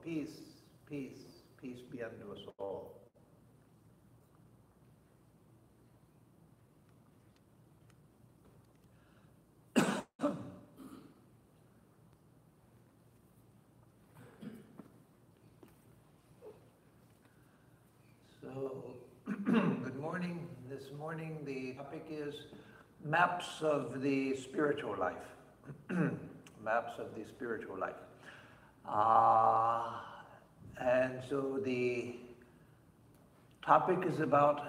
Peace, peace, peace be unto us all. So, good morning. This morning the topic is maps of the spiritual life. Maps of the spiritual life. And so the topic is about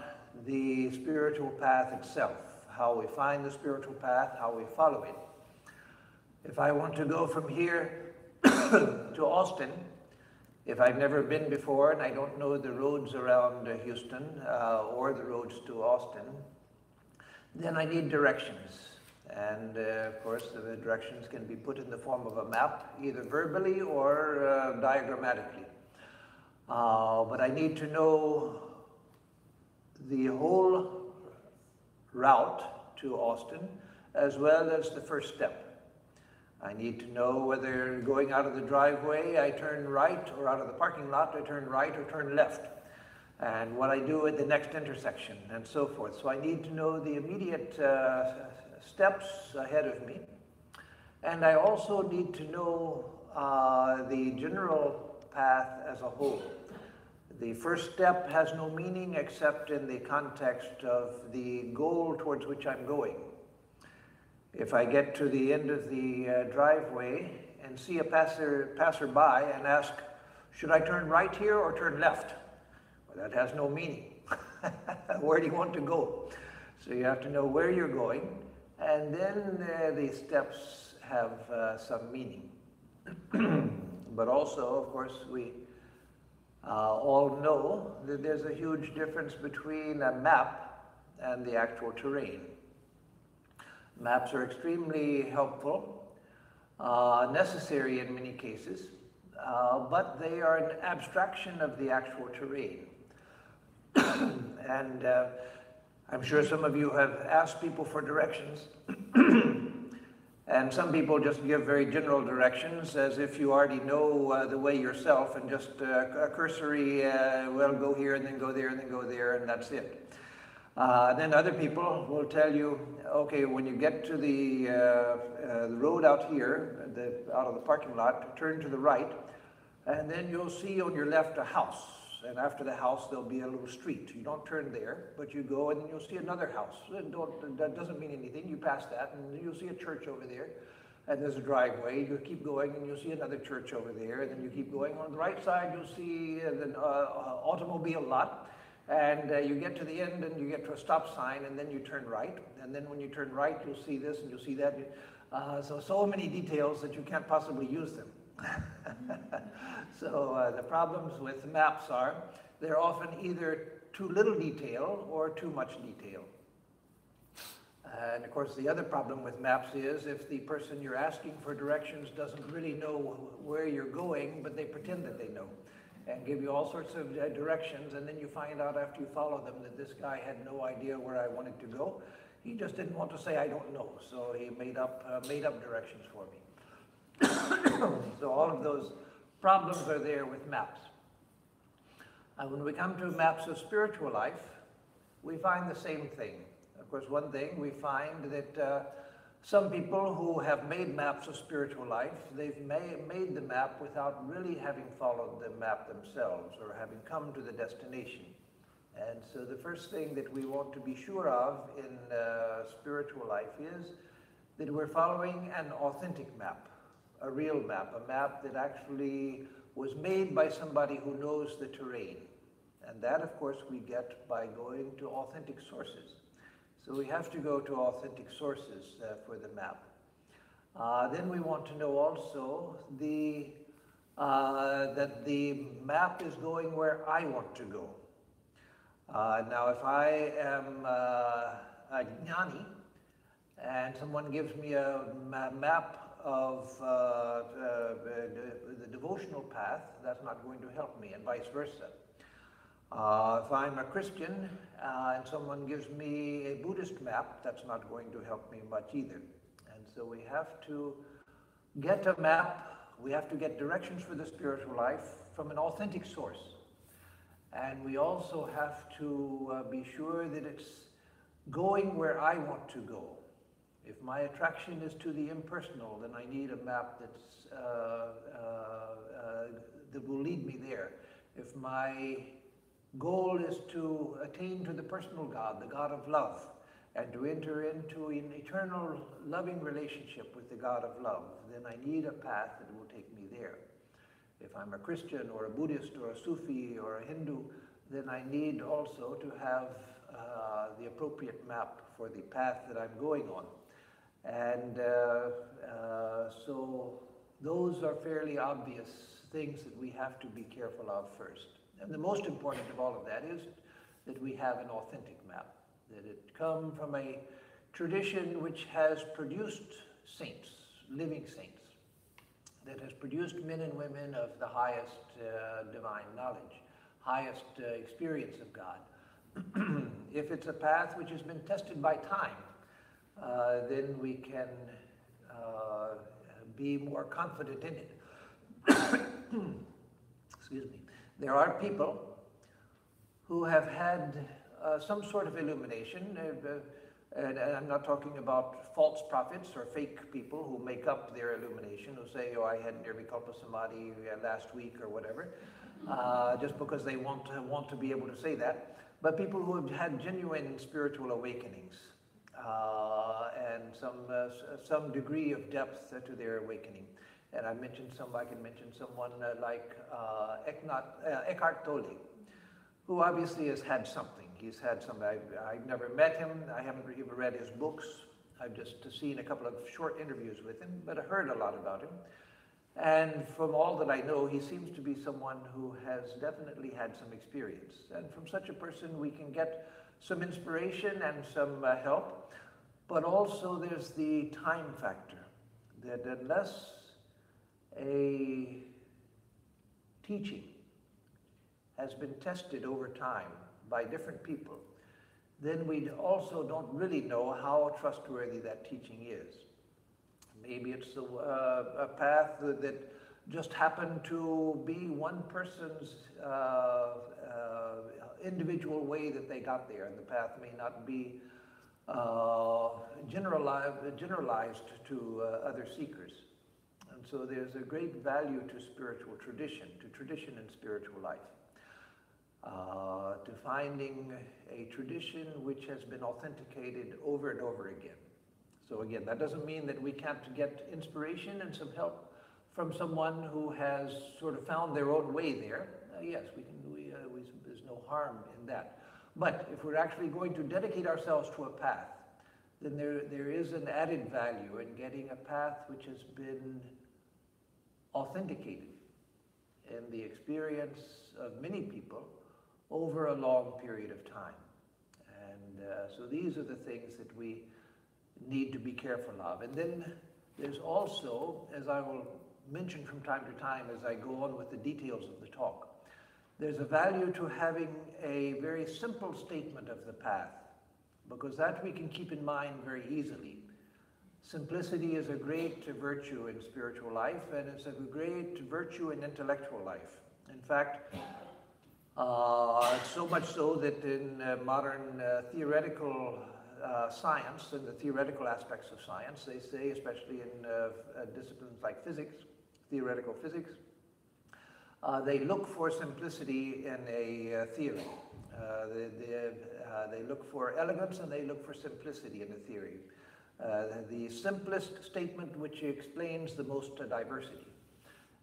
the spiritual path itself, how we find the spiritual path, how we follow it. If I want to go from here to Austin, if I've never been before and I don't know the roads around Houston or the roads to Austin, then I need directions. And of course, the directions can be put in the form of a map, either verbally or diagrammatically. But I need to know the whole route to Austin, as well as the first step. I need to know whether going out of the driveway, I turn right, or out of the parking lot, I turn right or turn left, and what I do at the next intersection, and so forth. So I need to know the immediate steps ahead of me, and I also need to know the general path as a whole. The first step has no meaning except in the context of the goal towards which I'm going. If I get to the end of the driveway and see a passerby and ask, should I turn right here or turn left? Well, that has no meaning. Where do you want to go? So you have to know where you're going, and then the steps have some meaning. But also, of course, we all know that there's a huge difference between a map and the actual terrain. Maps are extremely helpful, necessary in many cases, but they are an abstraction of the actual terrain. And I'm sure some of you have asked people for directions, and some people just give very general directions as if you already know the way yourself, and just a cursory, well, go here and then go there and then go there, and that's it. Then other people will tell you, okay, when you get to the road out here, out of the parking lot, turn to the right, and then you'll see on your left a house. And after the house, there'll be a little street. You don't turn there, but you go and then you'll see another house. That doesn't mean anything. You pass that and you'll see a church over there. And there's a driveway. You keep going and you'll see another church over there. And then you keep going. On the right side, you'll see an automobile lot. And you get to the end and you get to a stop sign, and then you turn right. And then when you turn right, you'll see this and you'll see that. So many details that you can't possibly use them. So the problems with maps are they're often either too little detail or too much detail. And of course, the other problem with maps is if the person you're asking for directions doesn't really know where you're going, but they pretend that they know, and give you all sorts of directions, and then you find out after you follow them that this guy had no idea where I wanted to go. He just didn't want to say I don't know, so he made up directions for me. So all of those problems are there with maps. When we come to maps of spiritual life, we find the same thing. Of course, one thing we find that some people who have made maps of spiritual life, they've made the map without really having followed the map themselves or having come to the destination. And so the first thing that we want to be sure of in spiritual life is that we're following an authentic map, a real map, a map that actually was made by somebody who knows the terrain. And that, of course, we get by going to authentic sources. So we have to go to authentic sources for the map. Then we want to know also that the map is going where I want to go. Now, if I am a jnani and someone gives me a map of the devotional path, that's not going to help me, and vice versa. If I'm a Christian and someone gives me a Buddhist map, that's not going to help me much either. And so we have to get a map We have to get directions for the spiritual life from an authentic source. And we also have to be sure that it's going where I want to go. If my attraction is to the impersonal, then I need a map that will lead me there. If my goal is to attain to the personal God, the God of love, and to enter into an eternal loving relationship with the God of love, then I need a path that will take me there. If I'm a Christian or a Buddhist or a Sufi or a Hindu, then I need also to have the appropriate map for the path that I'm going on. And so those are fairly obvious things that we have to be careful of first. And the most important of all of that is that we have an authentic map, that it come from a tradition which has produced saints, living saints, that has produced men and women of the highest divine knowledge, highest experience of God. If it's a path which has been tested by time, then we can be more confident in it. Excuse me. There are people who have had some sort of illumination, and I'm not talking about false prophets or fake people who make up their illumination, who say, oh, I had Nirvikalpa Samadhi last week or whatever, just because they want to be able to say that. But people who have had genuine spiritual awakenings and some degree of depth to their awakening. And I can mention someone like Eckhart Tolle, who obviously has had something. He's had some, I've never met him, I haven't even read his books. I've just seen a couple of short interviews with him, but I heard a lot about him. And from all that I know, he seems to be someone who has definitely had some experience. And from such a person, we can get some inspiration and some help. But also there's the time factor, that unless a teaching has been tested over time by different people, then we also don't really know how trustworthy that teaching is. Maybe it's a path that just happened to be one person's individual way that they got there, and the path may not be generalized to other seekers. And so there's a great value to spiritual tradition, to tradition in spiritual life, to finding a tradition which has been authenticated over and over again. So again, that doesn't mean that we can't get inspiration and some help from someone who has sort of found their own way there. Yes, there's no harm in that. But if we're actually going to dedicate ourselves to a path, then there is an added value in getting a path which has been authenticated in the experience of many people over a long period of time. And so these are the things that we need to be careful of. And then there's also, as I will mention from time to time as I go on with the details of the talk, there's a value to having a very simple statement of the path, because that we can keep in mind very easily. Simplicity is a great virtue in spiritual life, and it's a great virtue in intellectual life. In fact, so much so that in modern theoretical science and the theoretical aspects of science, they say, especially in disciplines like physics, theoretical physics, they look for simplicity in a theory. They look for elegance and they look for simplicity in a theory. The simplest statement which explains the most diversity.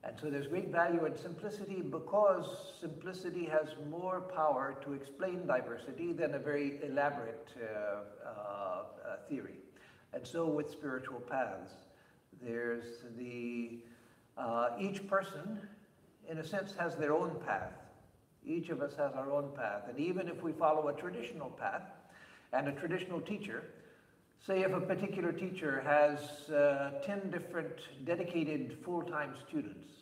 And so there's great value in simplicity, because simplicity has more power to explain diversity than a very elaborate theory. And so with spiritual paths, there's each person, in a sense, has their own path. Each of us has our own path. And even if we follow a traditional path and a traditional teacher, say if a particular teacher has 10 different dedicated full-time students,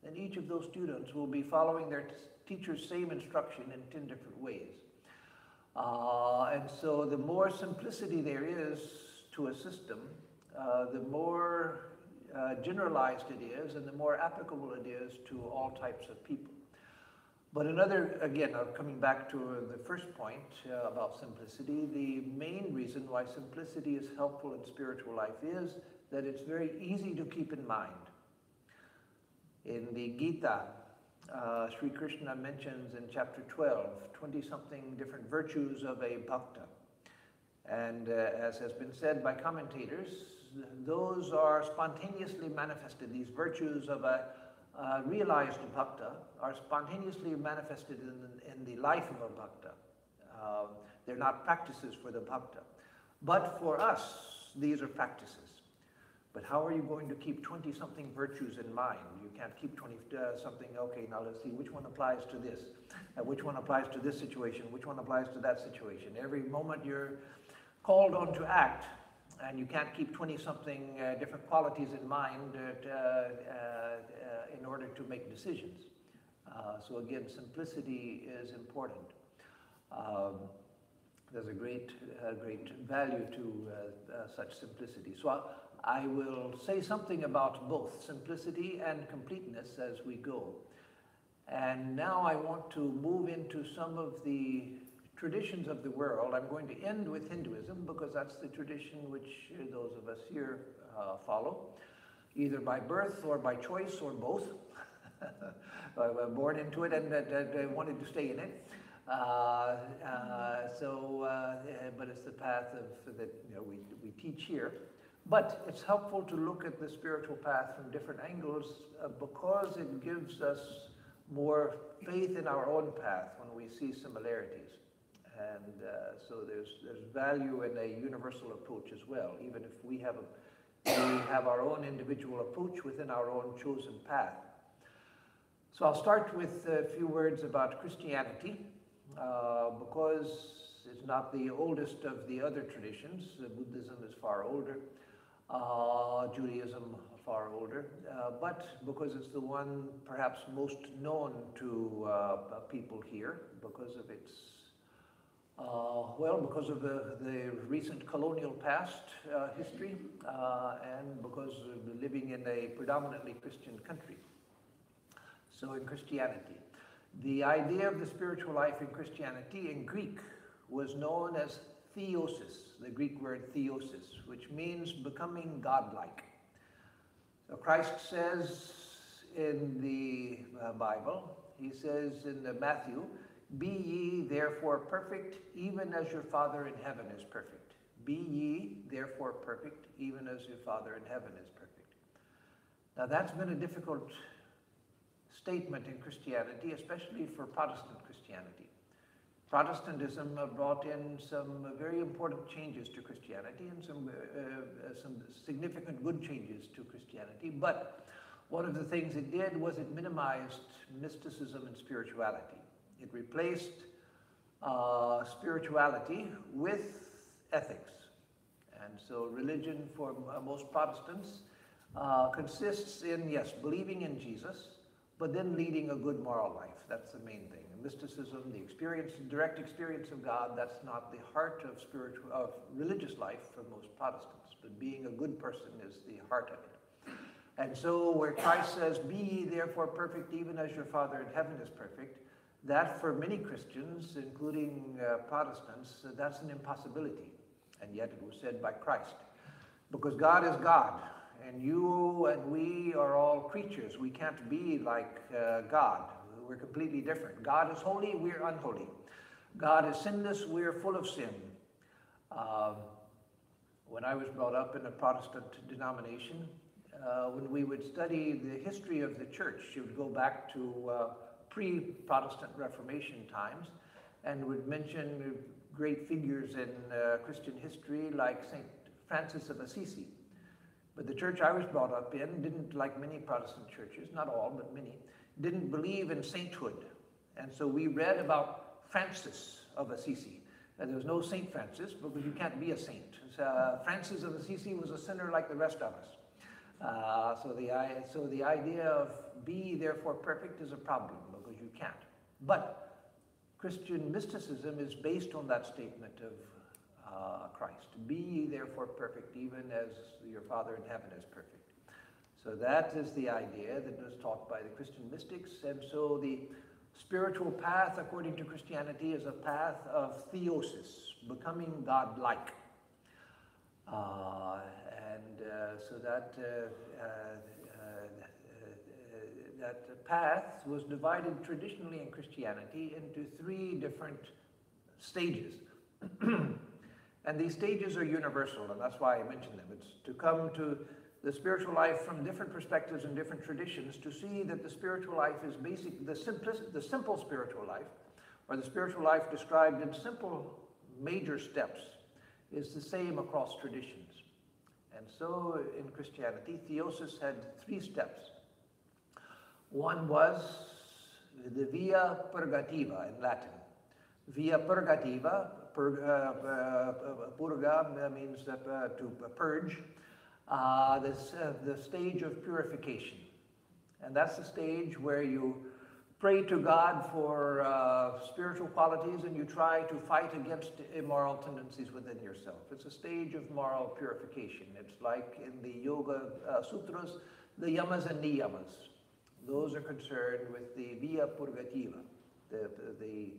then each of those students will be following their teacher's same instruction in 10 different ways. And so the more simplicity there is to a system, the more generalized it is and the more applicable it is to all types of people. But another, again, coming back to the first point about simplicity, the main reason why simplicity is helpful in spiritual life is that it's very easy to keep in mind. In the Gita, Sri Krishna mentions in chapter 12, 20-something different virtues of a bhakta. And as has been said by commentators, those are spontaneously manifested. These virtues of a realized bhakta are spontaneously manifested in the life of a bhakta. They're not practices for the bhakta. But for us, these are practices. But how are you going to keep 20-something virtues in mind? You can't keep 20-something, okay, now let's see which one applies to this, which one applies to this situation, which one applies to that situation. Every moment you're called on to act, and you can't keep 20-something different qualities in mind in order to make decisions. So again, simplicity is important. There's a great value to such simplicity. So I will say something about both simplicity and completeness as we go. And now I want to move into some of the traditions of the world. I'm going to end with Hinduism because that's the tradition which those of us here follow, either by birth or by choice or both. I was born into it and wanted to stay in it. But it's the path that we teach here. But it's helpful to look at the spiritual path from different angles because it gives us more faith in our own path when we see similarities. And so there's value in a universal approach as well, even if we have our own individual approach within our own chosen path. So I'll start with a few words about Christianity, because it's not the oldest of the other traditions. Buddhism is far older, Judaism far older, but because it's the one perhaps most known to people here because of its because of the recent colonial past history and because of living in a predominantly Christian country. So in Christianity, the idea of the spiritual life in Christianity in Greek was known as theosis, the Greek word theosis, which means becoming godlike. So Christ says in the Bible, he says in Matthew, "Be ye therefore perfect, even as your Father in heaven is perfect." Be ye therefore perfect, even as your Father in heaven is perfect. Now that's been a difficult statement in Christianity, especially for Protestant Christianity. Protestantism brought in some very important changes to Christianity and some significant good changes to Christianity. But one of the things it did was it minimized mysticism and spirituality. It replaced spirituality with ethics. And so religion for most Protestants consists in, yes, believing in Jesus, but then leading a good moral life. That's the main thing. And mysticism, the experience, direct experience of God, that's not the heart of religious life for most Protestants. But being a good person is the heart of it. And so where Christ says, "Be ye therefore perfect, even as your Father in heaven is perfect," that for many Christians, including Protestants, that's an impossibility. And yet it was said by Christ. Because God is God, and you and we are all creatures. We can't be like God. We're completely different. God is holy, we're unholy. God is sinless, we're full of sin. When I was brought up in a Protestant denomination, when we would study the history of the church, you would go back to pre-Protestant Reformation times and would mention great figures in Christian history like St. Francis of Assisi. But the church I was brought up in didn't, like many Protestant churches, not all, but many, didn't believe in sainthood. And so we read about Francis of Assisi. There was no Saint Francis because you can't be a saint. Francis of Assisi was a sinner like the rest of us. So the idea of be therefore perfect is a problem because you can't. But Christian mysticism is based on that statement of Christ. Be ye therefore perfect, even as your Father in heaven is perfect. So that is the idea that was taught by the Christian mystics. And so the spiritual path, according to Christianity, is a path of theosis, becoming God-like. So that that path was divided traditionally in Christianity into three different stages. And these stages are universal, and that's why I mentioned them. It's to come to the spiritual life from different perspectives and different traditions, to see that the spiritual life is the simple spiritual life, or the spiritual life described in simple major steps, is the same across traditions. And so in Christianity, theosis had three steps. One was the via purgativa in Latin. Via purgativa, purga means to purge, the stage of purification. And that's the stage where you pray to God for spiritual qualities, and you try to fight against immoral tendencies within yourself. It's a stage of moral purification. It's like in the Yoga Sutras, the yamas and niyamas. Those are concerned with the via purgativa, the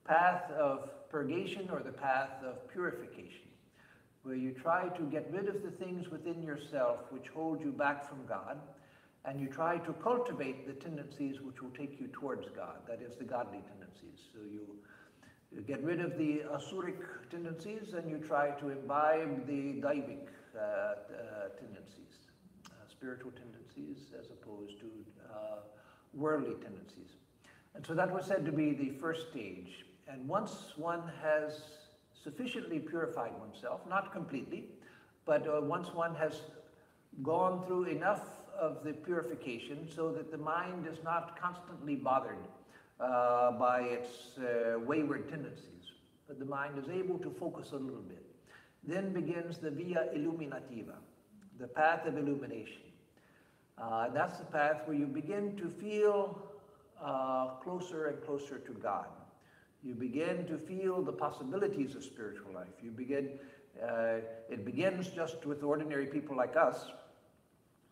path of purgation or the path of purification, where you try to get rid of the things within yourself which hold you back from God, and you try to cultivate the tendencies which will take you towards God, that is, the godly tendencies. So you get rid of the asuric tendencies, and you try to imbibe the daivic tendencies, spiritual tendencies, as opposed to worldly tendencies. And so that was said to be the first stage. And once one has sufficiently purified oneself, not completely, but once one has gone through enough of the purification so that the mind is not constantly bothered by its wayward tendencies, but the mind is able to focus a little bit, then begins the via illuminativa, the path of illumination. That's the path where you begin to feel closer and closer to God. You begin to feel the possibilities of spiritual life. You begin, it begins just with ordinary people like us,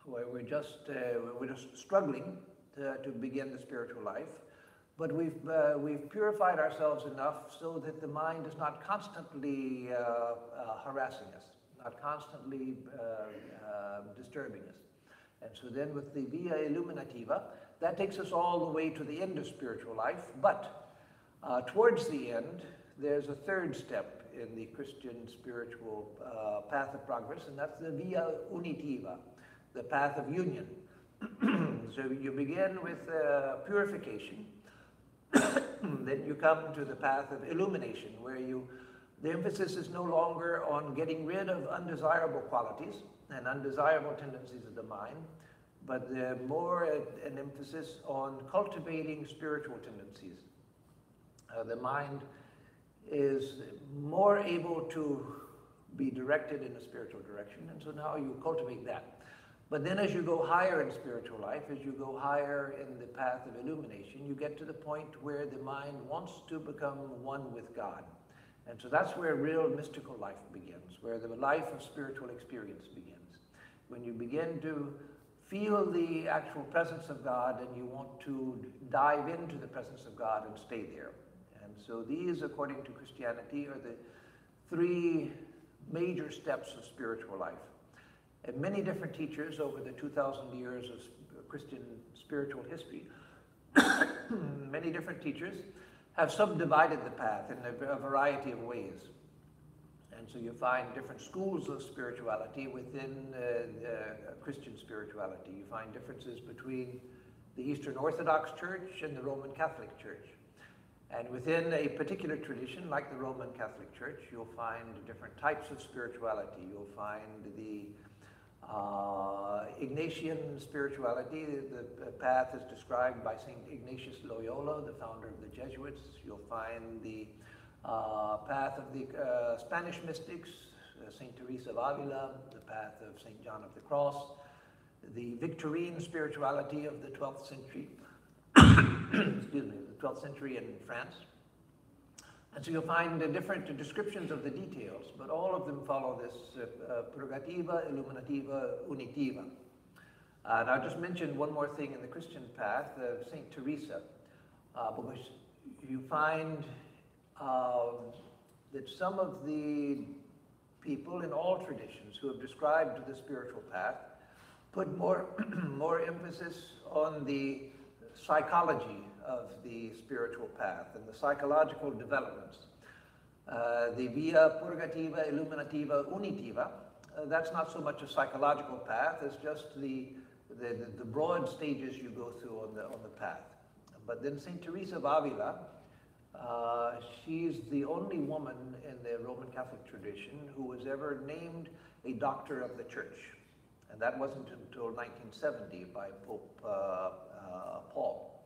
where we're just struggling to begin the spiritual life. But we've purified ourselves enough so that the mind is not constantly harassing us, not constantly disturbing us. And so then with the via illuminativa, that takes us all the way to the end of spiritual life. But towards the end, there's a third step in the Christian spiritual path of progress, and that's the via unitiva, the path of union. So you begin with purification, then you come to the path of illumination, where the emphasis is no longer on getting rid of undesirable qualities and undesirable tendencies of the mind, but more an emphasis on cultivating spiritual tendencies. The mind is more able to be directed in a spiritual direction, and so now you cultivate that. But then as you go higher in spiritual life, as you go higher in the path of illumination, you get to the point where the mind wants to become one with God. And so that's where real mystical life begins, where the life of spiritual experience begins. When you begin to feel the actual presence of God and you want to dive into the presence of God and stay there. And so these, according to Christianity, are the three major steps of spiritual life. And many different teachers over the 2,000 years of Christian spiritual history, many different teachers have subdivided the path in a variety of ways. And so you find different schools of spirituality within Christian spirituality. You find differences between the Eastern Orthodox Church and the Roman Catholic Church. And within a particular tradition, like the Roman Catholic Church, you'll find different types of spirituality. You'll find the Ignatian spirituality. The path is described by St. Ignatius Loyola, the founder of the Jesuits. You'll find the path of the Spanish mystics, St. Teresa of Avila, the path of St. John of the Cross, the Victorine spirituality of the 12th century, excuse me, the 12th century in France. And so you'll find different descriptions of the details, but all of them follow this purgativa, illuminativa, unitiva. And I'll just mention one more thing in the Christian path, Saint Teresa, because you find that some of the people in all traditions who have described the spiritual path put more, more emphasis on the psychology of the spiritual path and the psychological developments. The via purgativa, illuminativa, unitiva, that's not so much a psychological path, it's just the broad stages you go through on the path. But then Saint Teresa of Avila, she's the only woman in the Roman Catholic tradition who was ever named a doctor of the church. And that wasn't until 1970 by Pope Paul.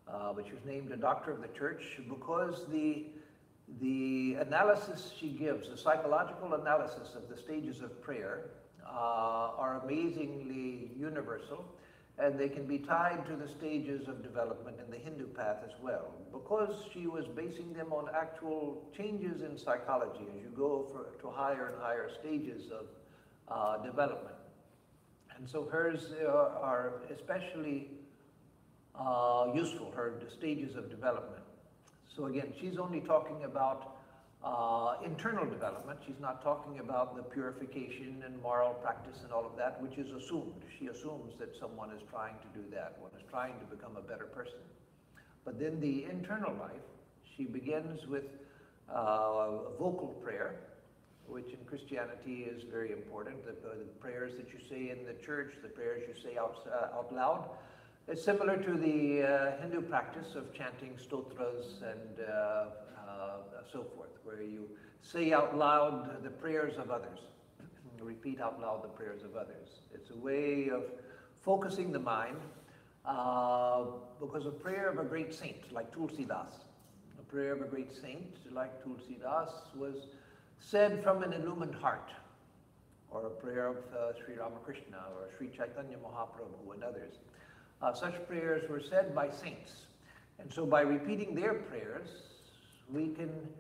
But she was named a doctor of the church because the analysis she gives, the psychological analysis of the stages of prayer, are amazingly universal, and they can be tied to the stages of development in the Hindu path as well, because she was basing them on actual changes in psychology as you go to higher and higher stages of development. And so hers are especially useful, her stages of development. So again, she's only talking about internal development. She's not talking about the purification and moral practice and all of that, which is assumed. She assumes that someone is trying to do that, one is trying to become a better person. But then the internal life, she begins with vocal prayer, which in Christianity is very important. The prayers that you say in the church, the prayers you say out loud. It's similar to the Hindu practice of chanting stotras and so forth, where you say out loud the prayers of others, repeat out loud the prayers of others. It's a way of focusing the mind, because a prayer of a great saint like Tulsidas, a prayer of a great saint like Tulsidas was said from an illumined heart, or a prayer of Sri Ramakrishna or Sri Chaitanya Mahaprabhu and others. Such prayers were said by saints. And so by repeating their prayers, we can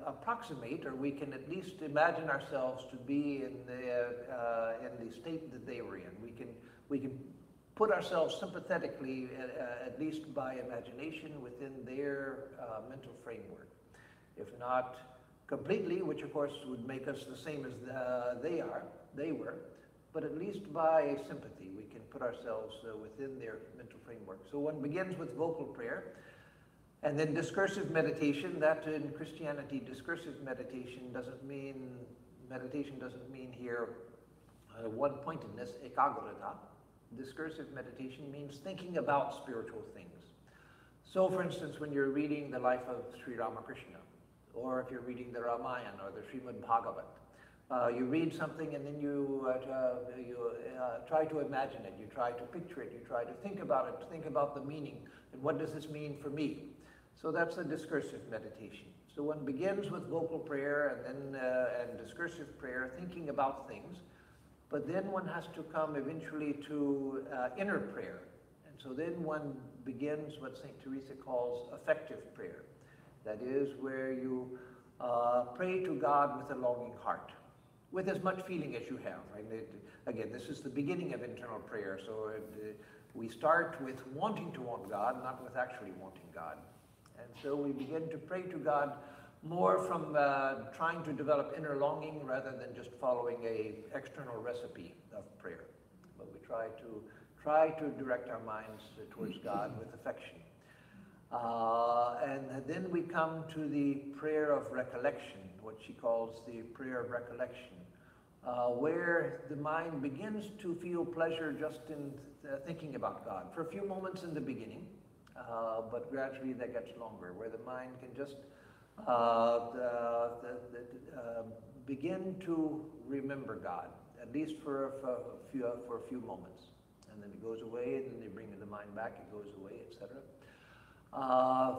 approximate, or we can at least imagine ourselves to be in the state that they were in. We can put ourselves sympathetically, at least by imagination, within their mental framework. If not completely, which of course would make us the same as they were, but at least by sympathy, we can put ourselves within their mental framework. So one begins with vocal prayer, and then discursive meditation. That in Christianity, discursive meditation doesn't mean here one-pointedness, ekagrata. Discursive meditation means thinking about spiritual things. So for instance, when you're reading the life of Sri Ramakrishna, or if you're reading the Ramayana or the Srimad Bhagavat, you read something and then you try to imagine it, you try to picture it, you try to think about it, think about the meaning, and what does this mean for me? So that's a discursive meditation. So one begins with vocal prayer and then and discursive prayer, thinking about things, but then one has to come eventually to inner prayer. And so then one begins what St. Teresa calls affective prayer. That is where you pray to God with a longing heart, with as much feeling as you have. Right? Again, this is the beginning of internal prayer, so we start with wanting to want God, not with actually wanting God. And so we begin to pray to God more from trying to develop inner longing rather than just following a external recipe of prayer. But we try to direct our minds towards God with affection. And then we come to the prayer of recollection, what she calls the prayer of recollection, where the mind begins to feel pleasure just in thinking about God. For a few moments in the beginning, but gradually that gets longer, where the mind can just begin to remember God, at least for a few moments. And then it goes away, and then they bring the mind back, it goes away, etc.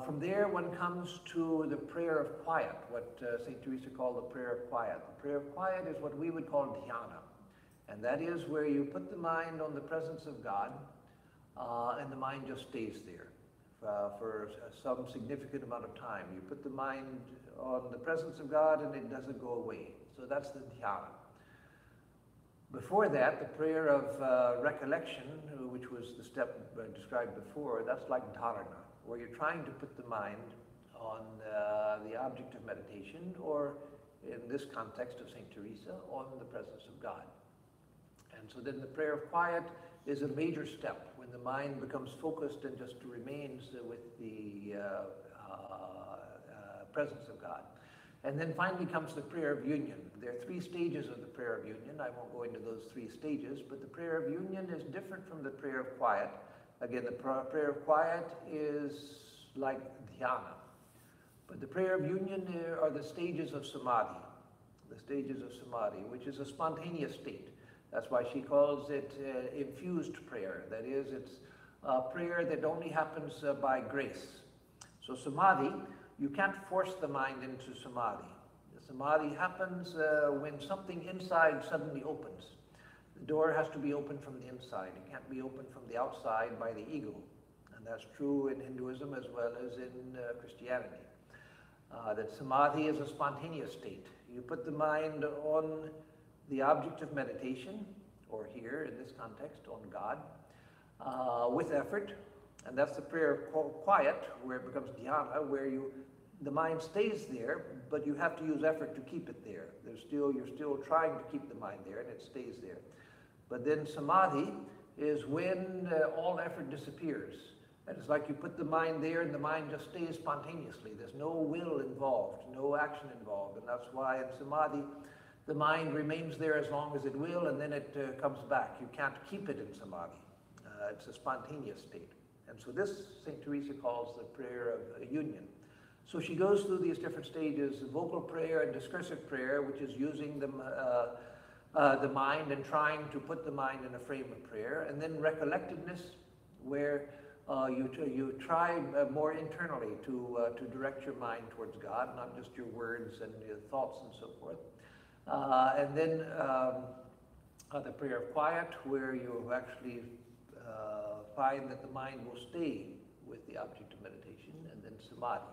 From there, one comes to the prayer of quiet, what St. Teresa called the prayer of quiet. The prayer of quiet is what we would call dhyana, and that is where you put the mind on the presence of God, and the mind just stays there for some significant amount of time. You put the mind on the presence of God, and it doesn't go away. So that's the dhyana. Before that, the prayer of recollection, which was the step described before, that's like dharana, where you're trying to put the mind on the object of meditation, or in this context of St. Teresa, on the presence of God. And so then the prayer of quiet is a major step when the mind becomes focused and just remains with the presence of God. And then finally comes the prayer of union. There are 3 stages of the prayer of union. I won't go into those 3 stages, but the prayer of union is different from the prayer of quiet. Again, the prayer of quiet is like dhyana. But the prayer of union are the stages of samadhi. The stages of samadhi, which is a spontaneous state. That's why she calls it infused prayer. That is, it's a prayer that only happens by grace. So samadhi, you can't force the mind into samadhi. The samadhi happens when something inside suddenly opens. The door has to be opened from the inside. It can't be opened from the outside by the ego. And that's true in Hinduism as well as in Christianity. That samadhi is a spontaneous state. You put the mind on the object of meditation, or here in this context, on God, with effort. And that's the prayer of quiet, where it becomes dhyana, where the mind stays there, but you have to use effort to keep it there. You're still trying to keep the mind there, and it stays there. But then samadhi is when all effort disappears. And it's like you put the mind there, and the mind just stays spontaneously. There's no will involved, no action involved. And that's why in samadhi, the mind remains there as long as it will, and then it comes back. You can't keep it in samadhi. It's a spontaneous state. And so this, St. Teresa calls the prayer of union. So she goes through these different stages, vocal prayer and discursive prayer, which is using the mind and trying to put the mind in a frame of prayer, and then recollectedness, where you try more internally to direct your mind towards God, not just your words and your thoughts and so forth. And then the prayer of quiet, where you actually find that the mind will stay with the object of meditation, and then samadhi.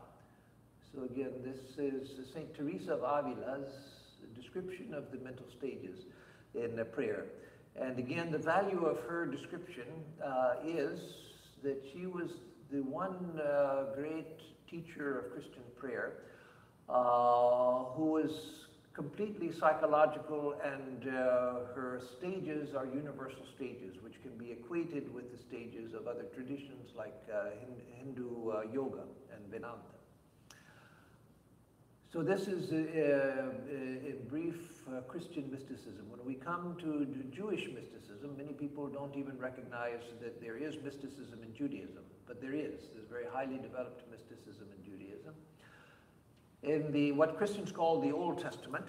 So again, this is St. Teresa of Avila's description of the mental stages in prayer. And again, the value of her description is that she was the one great teacher of Christian prayer who was completely psychological, and her stages are universal stages, which can be equated with the stages of other traditions like Hindu yoga and Vedanta. So this is, in brief, Christian mysticism. When we come to Jewish mysticism, many people don't even recognize that there is mysticism in Judaism, but there is. There's very highly developed mysticism in Judaism. In what Christians call the Old Testament,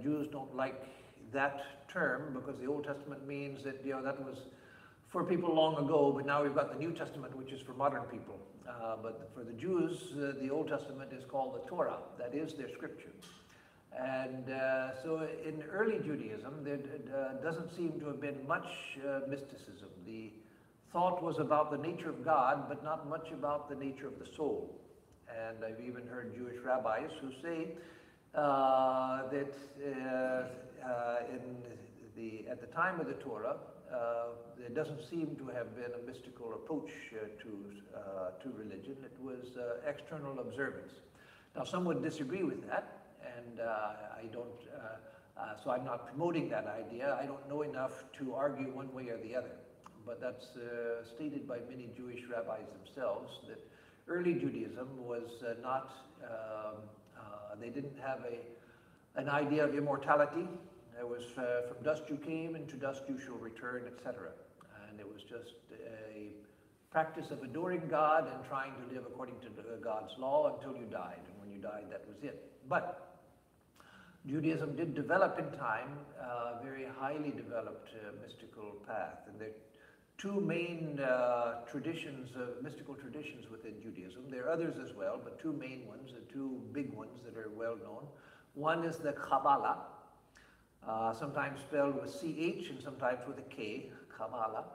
Jews don't like that term because the Old Testament means that, that was for people long ago, but now we've got the New Testament, which is for modern people. But for the Jews, the Old Testament is called the Torah. That is their scripture. And so in early Judaism, there doesn't seem to have been much mysticism. The thought was about the nature of God, but not much about the nature of the soul. And I've even heard Jewish rabbis who say that at the time of the Torah, there doesn't seem to have been a mystical approach to religion. It was external observance. Now, some would disagree with that, and I don't. So I'm not promoting that idea. I don't know enough to argue one way or the other. But that's stated by many Jewish rabbis themselves that early Judaism was not. They didn't have an idea of immortality. It was from dust you came, and to dust you shall return, etc. And it was just a practice of adoring God and trying to live according to God's law until you died. And when you died, that was it. But Judaism did develop in time a very highly developed mystical path. And there are two main traditions, mystical traditions within Judaism. There are others as well, but two main ones, the two big ones that are well known. One is the Kabbalah. Sometimes spelled with CH and sometimes with a K, Kabbalah.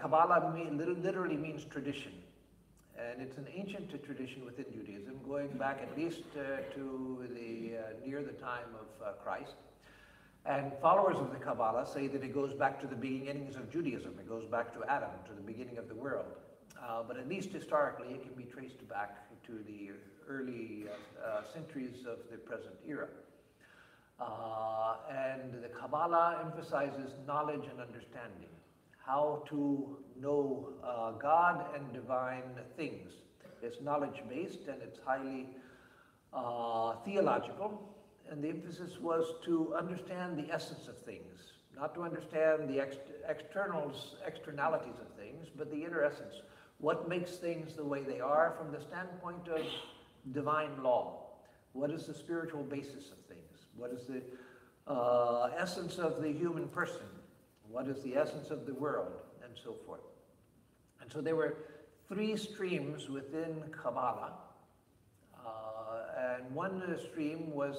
Kabbalah literally means tradition. And it's an ancient tradition within Judaism, going back at least to near the time of Christ. And followers of the Kabbalah say that it goes back to the beginnings of Judaism. It goes back to Adam, to the beginning of the world. But at least historically, it can be traced back to the early centuries of the present era. And the Kabbalah emphasizes knowledge and understanding, how to know God and divine things. It's knowledge-based and it's highly theological, and the emphasis was to understand the essence of things, not to understand the externalities of things, but the inner essence. What makes things the way they are from the standpoint of divine law? What is the spiritual basis of things? What is the essence of the human person? What is the essence of the world? And so forth. And so there were three streams within Kabbalah. And one stream was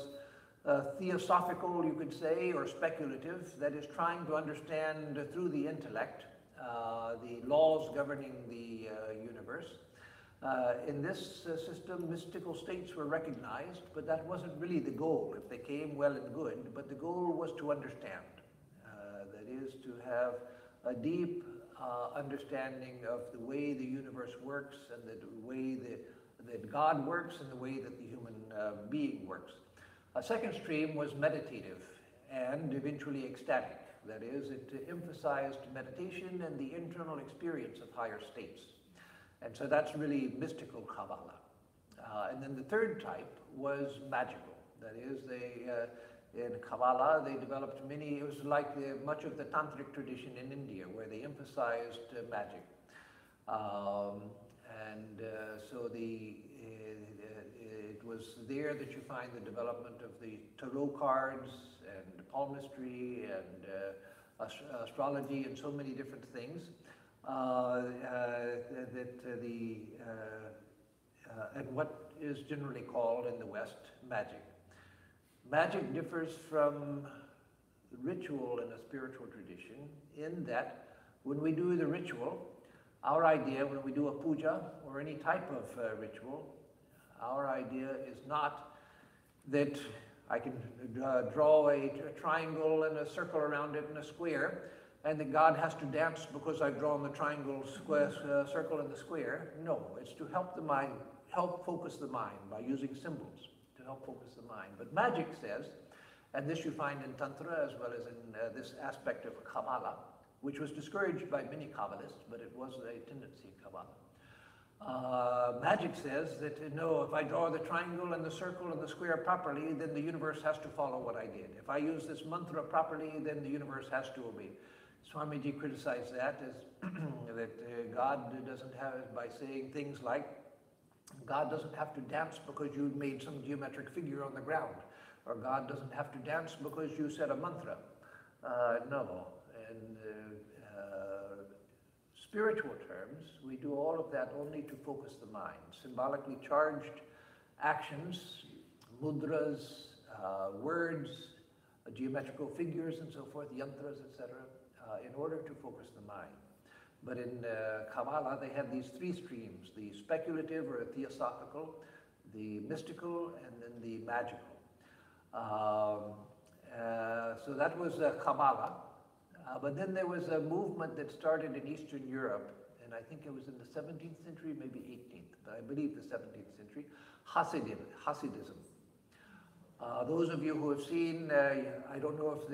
theosophical, you could say, or speculative, that is trying to understand through the intellect the laws governing the universe. In this system, mystical states were recognized, but that wasn't really the goal. If they came, well and good, but the goal was to understand. That is, to have a deep understanding of the way the universe works and the way that God works and the way that the human being works. A second stream was meditative and eventually ecstatic. That is, it emphasized meditation and the internal experience of higher states. And so that's really mystical Kabbalah. And then the third type was magical. That is, in Kabbalah, they developed many, it was like much of the tantric tradition in India, where they emphasized magic. So it was there that you find the development of the tarot cards and palmistry and astrology and so many different things. And what is generally called in the West magic. Magic differs from ritual in a spiritual tradition in that when we do the ritual, our idea, when we do a puja or any type of ritual, our idea is not that I can draw a triangle and a circle around it and a square, and that God has to dance because I've drawn the triangle, square, circle, and the square. No, it's to help the mind, help focus the mind by using symbols to help focus the mind. But magic says, and this you find in Tantra as well as in this aspect of Kabbalah, which was discouraged by many Kabbalists, but it was a tendency in Kabbalah. Magic says that, no, if I draw the triangle and the circle and the square properly, then the universe has to follow what I did. If I use this mantra properly, then the universe has to obey. Swamiji criticized that as that God doesn't have, by saying things like, God doesn't have to dance because you made some geometric figure on the ground, or God doesn't have to dance because you said a mantra. No. In spiritual terms, we do all of that only to focus the mind. Symbolically charged actions, mudras, words, geometrical figures and so forth, yantras, etc., in order to focus the mind. But in Kabbalah, they had these three streams, the speculative or theosophical, the mystical, and then the magical. So that was Kabbalah. But then there was a movement that started in Eastern Europe, and I think it was in the 17th century, maybe 18th, but I believe the 17th century, Hasidism. Those of you who have seen, I don't know if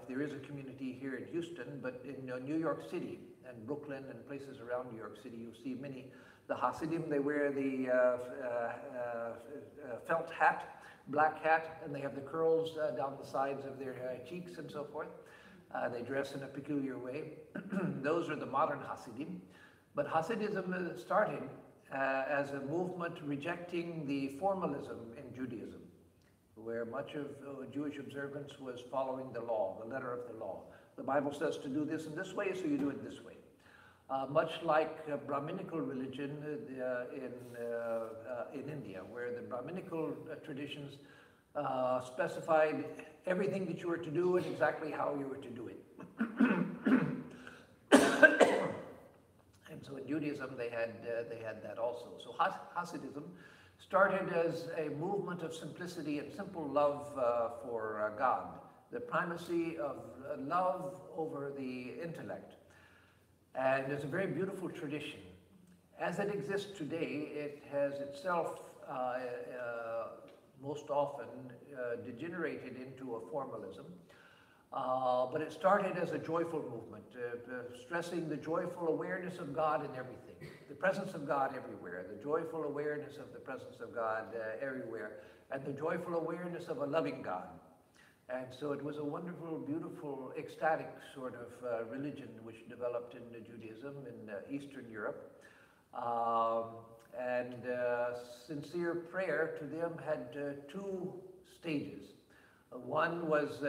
there is a community here in Houston, but in New York City and Brooklyn and places around New York City, you'll see the Hasidim. They wear the felt hat, black hat, and they have the curls down the sides of their cheeks and so forth. They dress in a peculiar way. Those are the modern Hasidim. But Hasidism started as a movement rejecting the formalism in Judaism, where much of Jewish observance was following the law, the letter of the law. The Bible says to do this in this way, so you do it this way. Much like Brahminical religion in India, where the Brahminical traditions specified everything that you were to do and exactly how you were to do it. And so in Judaism, they had that also. So Hasidism started as a movement of simplicity and simple love for God, the primacy of love over the intellect. And it's a very beautiful tradition. As it exists today, it has itself most often degenerated into a formalism. But it started as a joyful movement, stressing the joyful awareness of God in everything, the presence of God everywhere, the joyful awareness of the presence of God everywhere, and the joyful awareness of a loving God. And so it was a wonderful, beautiful, ecstatic sort of religion which developed in Judaism in Eastern Europe. Sincere prayer to them had two stages. One was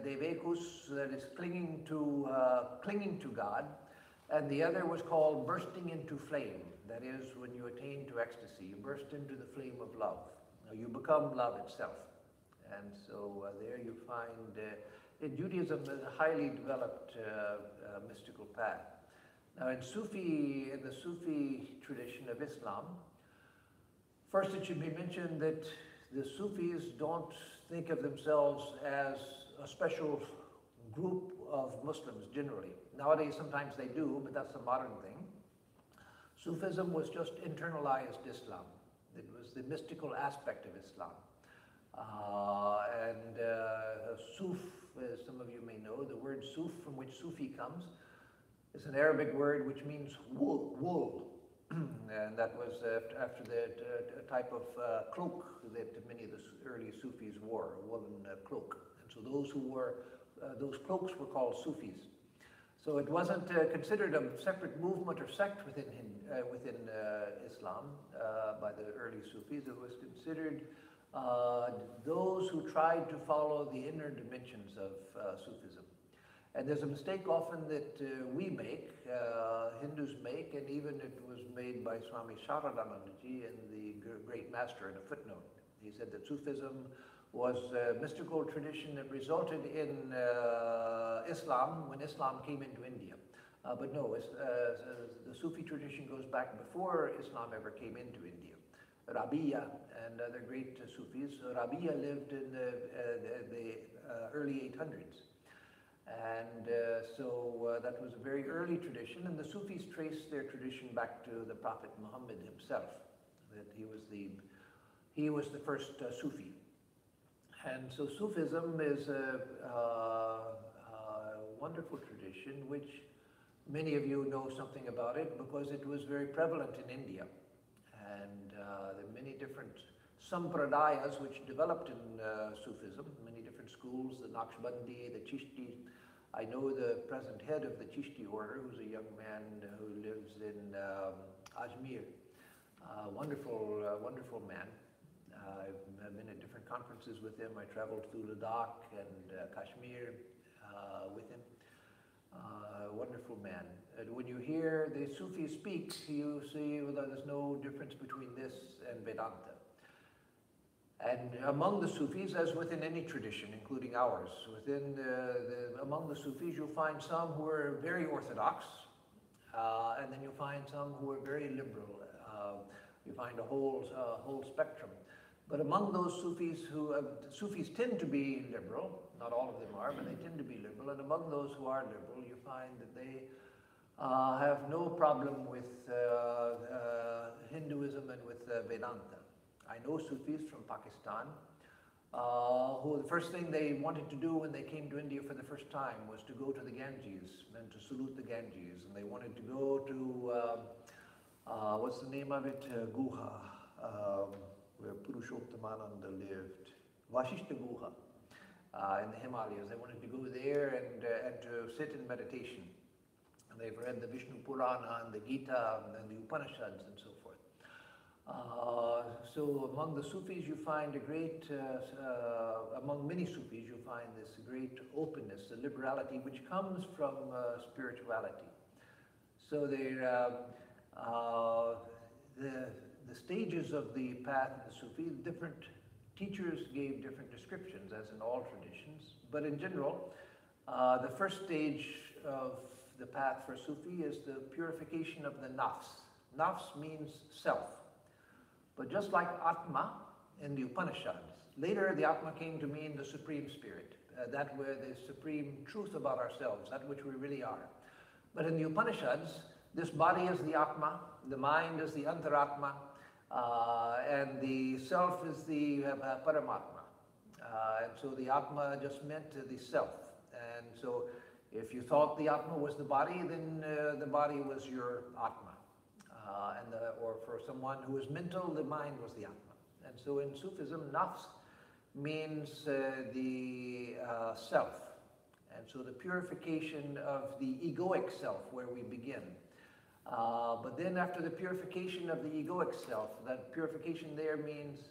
devekus, that is clinging to God, and the other was called bursting into flame. That is, when you attain to ecstasy, you burst into the flame of love. Now you become love itself. And so there you find, in Judaism, a highly developed mystical path. Now in the Sufi tradition of Islam, first it should be mentioned that the Sufis don't think of themselves as a special group of Muslims generally. Nowadays sometimes they do, but that's a modern thing. Sufism was just internalized Islam. It was the mystical aspect of Islam. Suf, as some of you may know, the word suf, from which Sufi comes, is an Arabic word which means wool. And that was after the type of cloak that many of the early Sufis wore, a woolen cloak. And so those who wore those cloaks were called Sufis. So it wasn't considered a separate movement or sect within Islam by the early Sufis. It was considered those who tried to follow the inner dimensions of Sufism. And there's a mistake often that we make, Hindus make, and even it was made by Swami Sharadanandaji and the great master in a footnote. He said that Sufism was a mystical tradition that resulted in Islam when Islam came into India. But no, the Sufi tradition goes back before Islam ever came into India. Rabi'a and other great Sufis. Rabi'a lived in the early 800s. And so that was a very early tradition, and the Sufis trace their tradition back to the Prophet Muhammad himself, that he was the first Sufi. And so Sufism is a wonderful tradition which many of you know something about it because it was very prevalent in India. And there are many different sampradayas which developed in Sufism, many different schools, the Naqshbandi, the Chishti. I know the present head of the Chishti order, who's a young man who lives in Ajmer. Wonderful man. I've been at different conferences with him. I traveled through Ladakh and Kashmir with him. Wonderful man. When you hear the Sufis speak, you see well, there's no difference between this and Vedanta. And among the Sufis, as within any tradition, including ours, among the Sufis you'll find some who are very orthodox, and then you'll find some who are very liberal. You find a whole spectrum. But among those Sufis Sufis tend to be liberal, not all of them are, but they tend to be liberal, and among those who are liberal, you find that they have no problem with Hinduism and with Vedanta. I know Sufis from Pakistan who the first thing they wanted to do when they came to India for the first time was to go to the Ganges and to salute the Ganges. And they wanted to go to, what's the name of it? Guha, where Purushottamananda lived. Vashishta Guha in the Himalayas. They wanted to go there and to sit in meditation. And they've read the Vishnu Purana and the Gita and the Upanishads and so forth. So among the Sufis you find a great, among many Sufis you find this great openness, the liberality which comes from spirituality. So the stages of the path of the Sufi, different teachers gave different descriptions as in all traditions, but in general the first stage of the path for Sufi is the purification of the nafs. Nafs means self. But just like Atma in the Upanishads, later the Atma came to mean the Supreme Spirit. that where the supreme truth about ourselves, that which we really are. But in the Upanishads, this body is the Atma, the mind is the Antaratma, and the self is the Paramatma. And so the Atma just meant the self. And so if you thought the Atma was the body, then the body was your Atma. Or for someone who was mental, the mind was the Atma. And so in Sufism, nafs means the self. And so the purification of the egoic self, where we begin. But then after the purification of the egoic self, that purification there means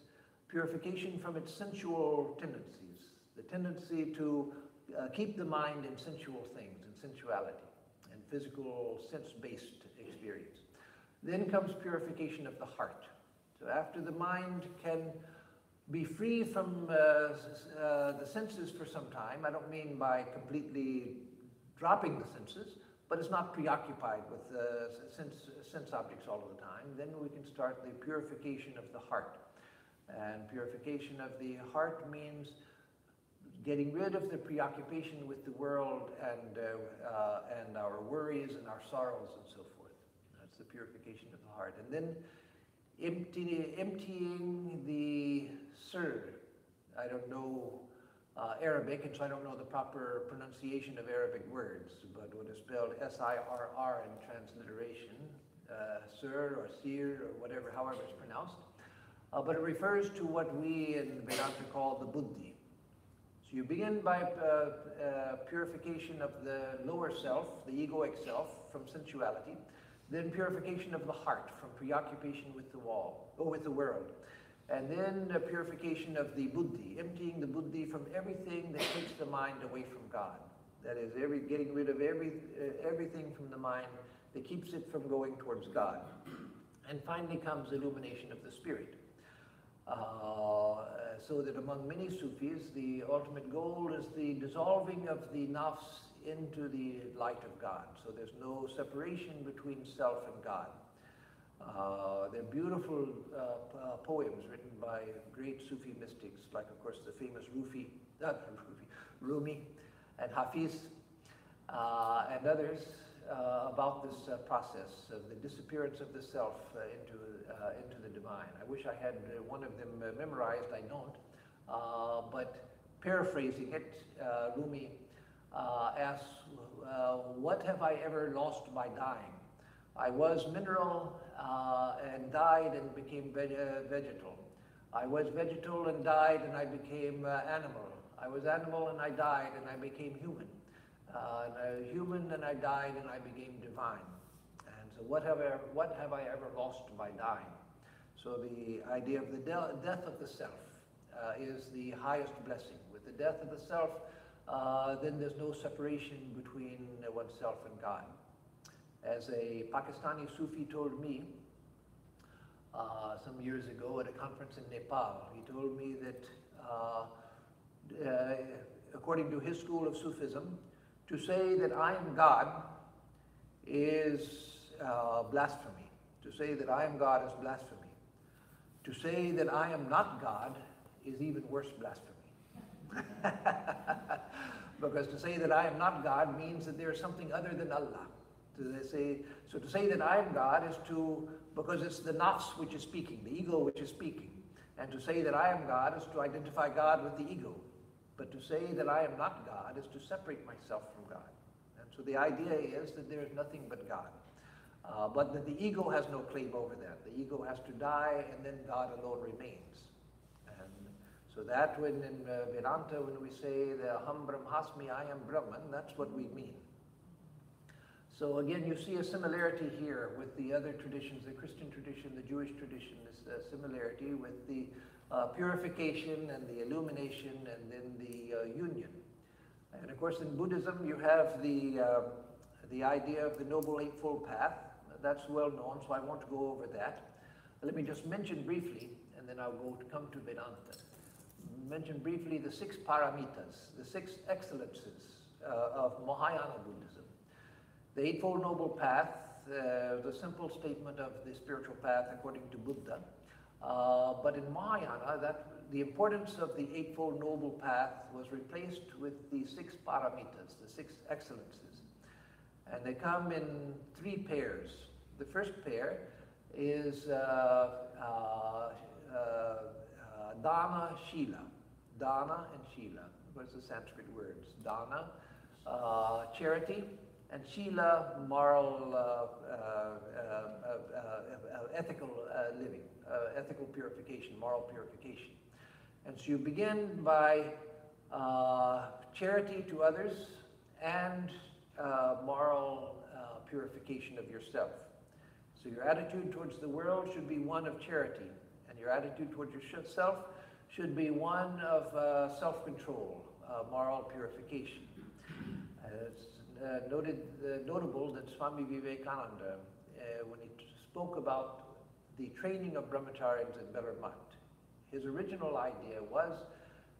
purification from its sensual tendencies, the tendency to keep the mind in sensual things, in sensuality, and physical sense-based experience. Then comes purification of the heart. So after the mind can be free from the senses for some time, I don't mean by completely dropping the senses, but it's not preoccupied with sense objects all of the time, then we can start the purification of the heart. And purification of the heart means getting rid of the preoccupation with the world and our worries and our sorrows and so forth. That's the purification of the heart. And then emptying the sir. I don't know Arabic, and so I don't know the proper pronunciation of Arabic words, but what is spelled S-I-R-R in transliteration, sir or sir or whatever, however it's pronounced. But it refers to what we in Vedanta call the buddhi. So you begin by purification of the lower self, the egoic self, from sensuality, then purification of the heart from preoccupation with the world, and then purification of the buddhi, emptying the buddhi from everything that takes the mind away from God. That is, getting rid of everything from the mind that keeps it from going towards God. And finally comes illumination of the spirit. So that among many Sufis, the ultimate goal is the dissolving of the nafs into the light of God. So there's no separation between self and God. They're beautiful poems written by great Sufi mystics, like of course the famous Rumi and Hafiz and others about this process of the disappearance of the self into the divine. I wish I had one of them memorized, I don't. But paraphrasing it, Rumi asks, what have I ever lost by dying? I was mineral and died and became vegetal. I was vegetal and died and I became animal. I was animal and I died and I became human. Human and I died and I became divine. And so what have I ever lost by dying? So the idea of the death of the self is the highest blessing. With the death of the self, then there's no separation between oneself and God. As a Pakistani Sufi told me some years ago at a conference in Nepal, he told me that according to his school of Sufism, to say that I am God is blasphemy. To say that I am God is blasphemy. To say that I am not God is even worse blasphemy. Because to say that I am not God means that there is something other than Allah. So to say that I am God is because it's the nafs which is speaking, the ego which is speaking. And to say that I am God is to identify God with the ego. But to say that I am not God is to separate myself from God. And so the idea is that there is nothing but God. But that the ego has no claim over that. The ego has to die and then God alone remains. And so that when in Vedanta, when we say the Aham Brahmasmi, I am Brahman, that's what we mean. So again, you see a similarity here with the other traditions, the Christian tradition, the Jewish tradition, this similarity with the purification and the illumination and then the union. And of course in Buddhism you have the idea of the Noble Eightfold Path. That's well known, so I won't go over that. Let me just mention briefly, and then I'll come to Vedanta. Mention briefly the 6 paramitas, the 6 excellences of Mahayana Buddhism. The Eightfold Noble Path, the simple statement of the spiritual path according to Buddha, But in Mahayana, the importance of the Eightfold Noble Path was replaced with the 6 paramitas, the 6 excellences. And they come in 3 pairs. The first pair is Dana, Shila. Dana and Shila. What is the Sanskrit words? Dana, charity, and Shila, moral, ethical living, ethical purification, moral purification. And so you begin by charity to others and moral purification of yourself. So your attitude towards the world should be one of charity, and your attitude towards yourself should be one of self-control, moral purification. It's notable that Swami Vivekananda, when he spoke about the training of brahmacharyas in Belar Math, his original idea was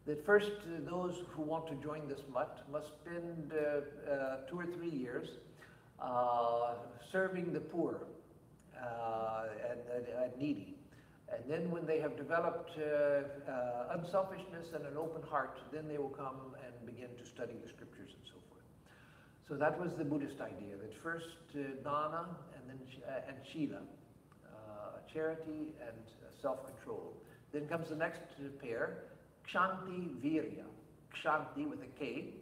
that first those who want to join this mutt must spend 2 or 3 years serving the poor and needy. And then when they have developed unselfishness and an open heart, then they will come and begin to study the scriptures and so forth. So that was the Buddhist idea, that first dana and then and shila, charity and self-control. Then comes the next pair, kshanti virya, kshanti with a K,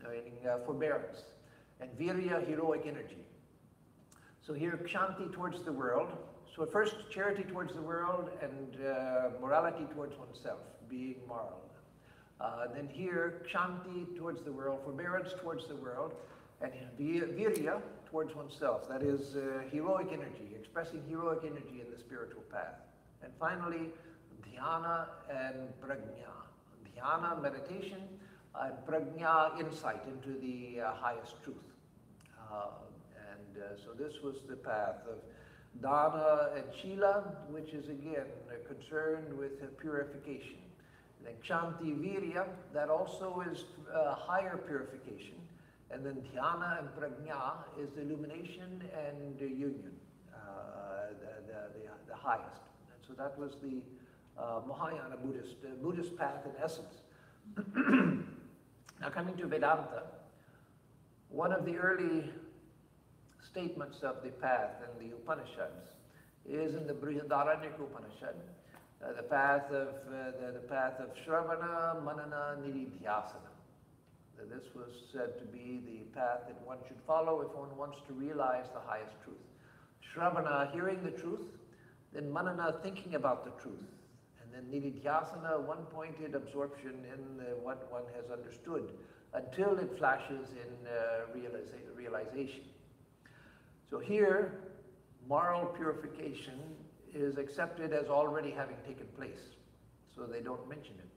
meaning forbearance, and virya, heroic energy. So here, kshanti towards the world. So first, charity towards the world and morality towards oneself, being moral. Then here, kshanti towards the world, forbearance towards the world, and virya towards oneself. That is heroic energy, expressing heroic energy in the spiritual path. And finally, dhyana and prajna. Dhyana, meditation, and prajna, insight into the highest truth. So this was the path of dana and shila, which is again concerned with purification. And then kshanti virya, that also is higher purification. And then dhyana and prajna is the illumination and union, the highest. And so that was the Mahayana Buddhist path in essence. Now coming to Vedanta, one of the early statements of the path in the Upanishads is in the Brihadaranyaka Upanishad, the path of Shravana, Manana, Nididhyasana. This was said to be the path that one should follow if one wants to realize the highest truth. Shravana, hearing the truth, then Manana, thinking about the truth, and then Nididhyasana, one-pointed absorption in what one has understood until it flashes in realization. So here, moral purification is accepted as already having taken place, so they don't mention it.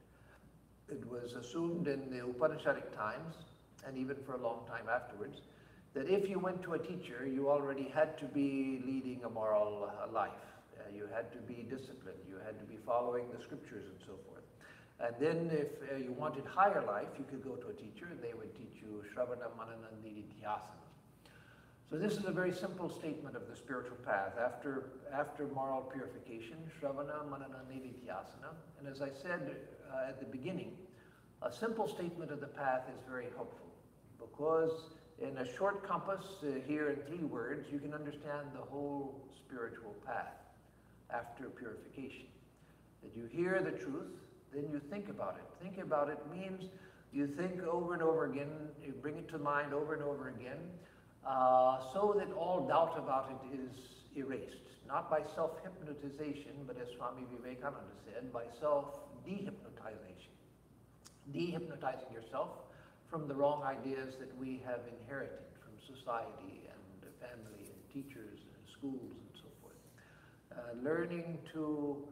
It was assumed in the Upanishadic times, and even for a long time afterwards, that if you went to a teacher, you already had to be leading a moral life. You had to be disciplined, you had to be following the scriptures and so forth. And then if you wanted higher life, you could go to a teacher and they would teach you Shravana, Manana, Nididhyasana. So this is a very simple statement of the spiritual path. After moral purification, Shravana, Manana, Nididhyasana. And as I said at the beginning, a simple statement of the path is very helpful because in a short compass, here in 3 words, you can understand the whole spiritual path after purification. That you hear the truth, then you think about it. Think about it means you think over and over again, you bring it to mind over and over again, so that all doubt about it is erased. Not by self-hypnotization, but as Swami Vivekananda said, by self-dehypnotization. Dehypnotizing yourself from the wrong ideas that we have inherited from society and family and teachers and schools and so forth. Learning to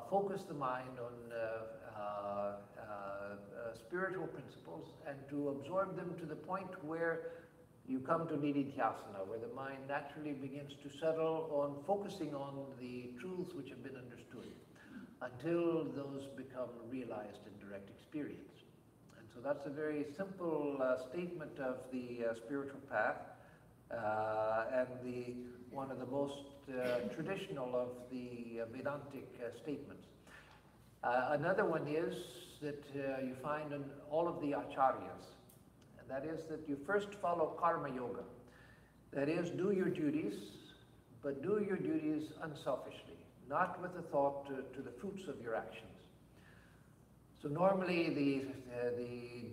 focus the mind on spiritual principles and to absorb them to the point where you come to Nididhyasana, where the mind naturally begins to settle on focusing on the truths which have been understood until those become realized in direct experience. And so that's a very simple statement of the spiritual path. And the one of the most traditional of the Vedantic statements. Another one is that you find in all of the acharyas, and that is that you first follow karma yoga. That is, do your duties, but do your duties unselfishly, not with a thought to the fruits of your actions. So normally the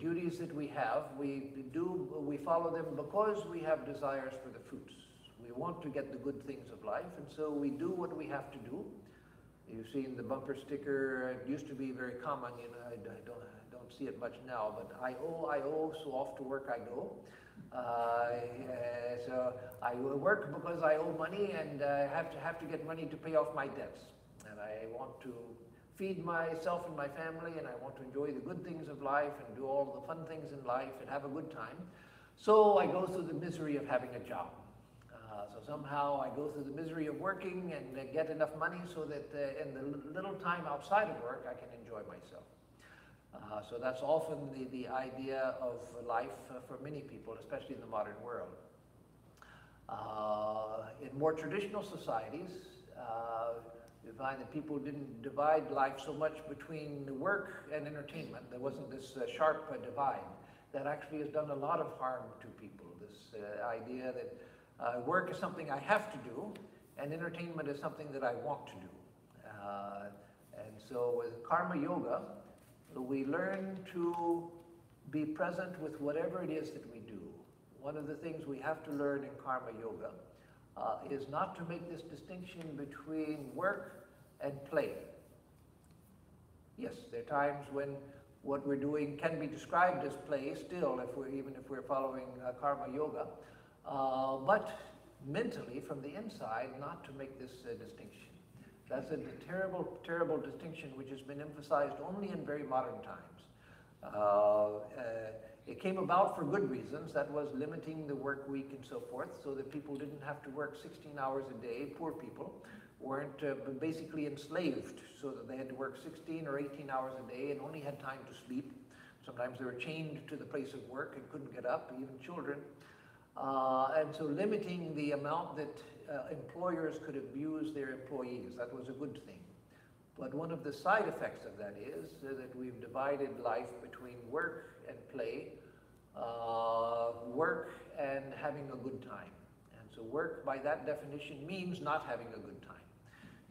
duties that we have, we follow them because we have desires for the fruits. We want to get the good things of life, and so we do what we have to do. You've seen the bumper sticker. It used to be very common, you know, I don't see it much now, but I owe, so off to work I go. So I work because I owe money, and I have to get money to pay off my debts. And I want to feed myself and my family, and I want to enjoy the good things of life and do all the fun things in life and have a good time. So I go through the misery of having a job. So somehow I go through the misery of working and get enough money so that in the little time outside of work I can enjoy myself. So that's often the idea of life for many people, especially in the modern world. In more traditional societies, you find that people didn't divide life so much between work and entertainment. There wasn't this sharp divide that actually has done a lot of harm to people. This idea that work is something I have to do, and entertainment is something that I want to do. And so with karma yoga, we learn to be present with whatever it is that we do. One of the things we have to learn in karma yoga is not to make this distinction between work and play. Yes, there are times when what we're doing can be described as play still, even if we're following karma yoga, but mentally, from the inside, not to make this distinction. That's a terrible, terrible distinction which has been emphasized only in very modern times. It came about for good reasons. That was limiting the work week and so forth, so that people didn't have to work 16 hours a day. Poor people weren't basically enslaved, so that they had to work 16 or 18 hours a day and only had time to sleep. Sometimes they were chained to the place of work and couldn't get up, even children. And so limiting the amount that employers could abuse their employees, that was a good thing. But one of the side effects of that is that we've divided life between work and play, work and having a good time. And so work, by that definition, means not having a good time.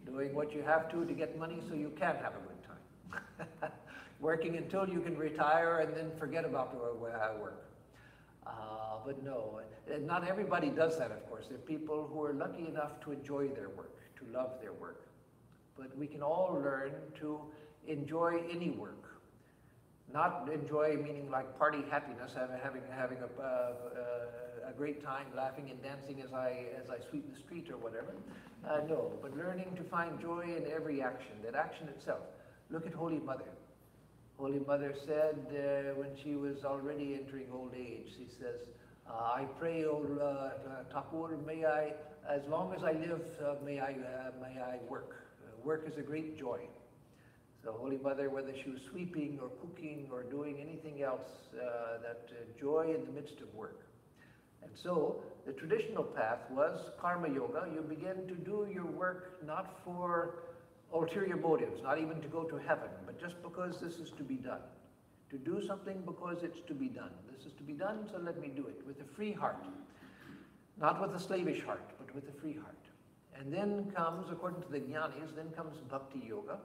Doing what you have to get money so you can have a good time. Working until you can retire and then forget about work. But no, not everybody does that, of course. There are people who are lucky enough to enjoy their work, to love their work. But we can all learn to enjoy any work. Not enjoy meaning like party happiness, having a great time, laughing and dancing as I sweep the street or whatever. No, but learning to find joy in every action, that action itself. Look at Holy Mother. Holy Mother said when she was already entering old age, she says, I pray, O Thakur, may I, as long as I live, may I work. Work is a great joy. So Holy Mother, whether she was sweeping or cooking or doing anything else, that joy in the midst of work. And so the traditional path was karma yoga. You begin to do your work not for ulterior motives, not even to go to heaven, but just because this is to be done. To do something because it's to be done. This is to be done, so let me do it with a free heart. Not with a slavish heart, but with a free heart. And then comes, according to the jnanis, then comes bhakti yoga,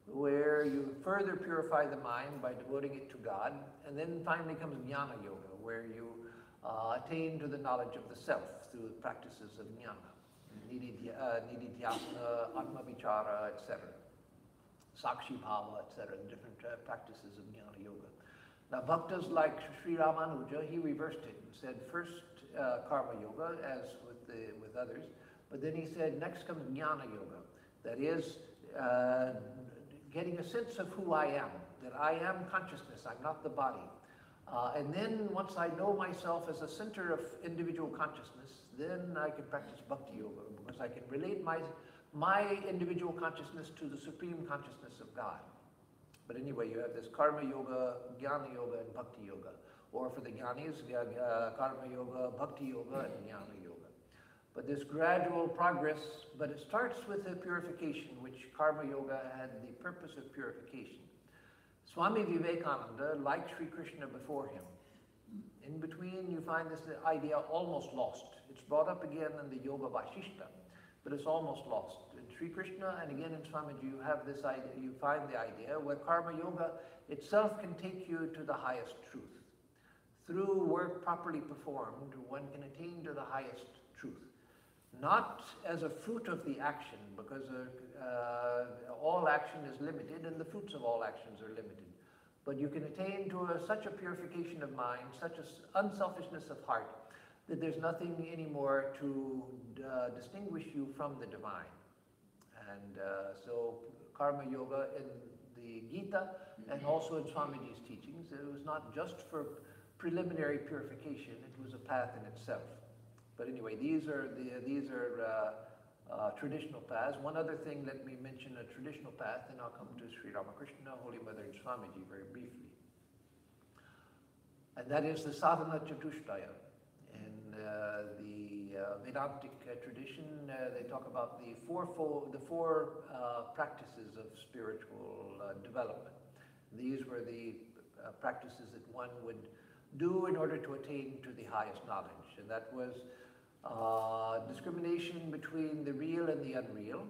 where you further purify the mind by devoting it to God. And then finally comes jnana yoga, where you attain to the knowledge of the self through the practices of jnana. Nididhyasana, Atma Vichara, etc. Sakshi Bhava, etc. Different practices of Jnana Yoga. Now, bhaktas like Sri Ramanuja, he reversed it and said first Karma Yoga, as with others, but then he said next comes Jnana Yoga. That is getting a sense of who I am, that I am consciousness, I'm not the body. And then once I know myself as a center of individual consciousness, then I can practice Bhakti Yoga, because I can relate my individual consciousness to the supreme consciousness of God. But anyway, you have this Karma Yoga, Jnana Yoga, and Bhakti Yoga. Or for the Jnanis, Karma Yoga, Bhakti Yoga, and Jnana Yoga. But this gradual progress, but it starts with a purification, which Karma Yoga had the purpose of purification. Swami Vivekananda, like Sri Krishna before him, in between you find this idea almost lost. It's brought up again in the Yoga Vashishta, but it's almost lost. In Sri Krishna and again in Swamiji, you have this idea, you find the idea where Karma Yoga itself can take you to the highest truth. Through work properly performed, one can attain to the highest truth. Not as a fruit of the action, because all action is limited and the fruits of all actions are limited. But you can attain to such a purification of mind, such an unselfishness of heart, that there's nothing anymore to distinguish you from the divine. And so Karma Yoga in the Gita and also in Swamiji's teachings, it was not just for preliminary purification, it was a path in itself. But anyway, these are traditional paths. One other thing, let me mention a traditional path, and I'll come to Sri Ramakrishna, Holy Mother, and Swamiji very briefly. And that is the Sadhana Chatushtaya. In the Vedantic tradition, they talk about the four practices of spiritual development. These were the practices that one would do in order to attain to the highest knowledge. And that was discrimination between the real and the unreal,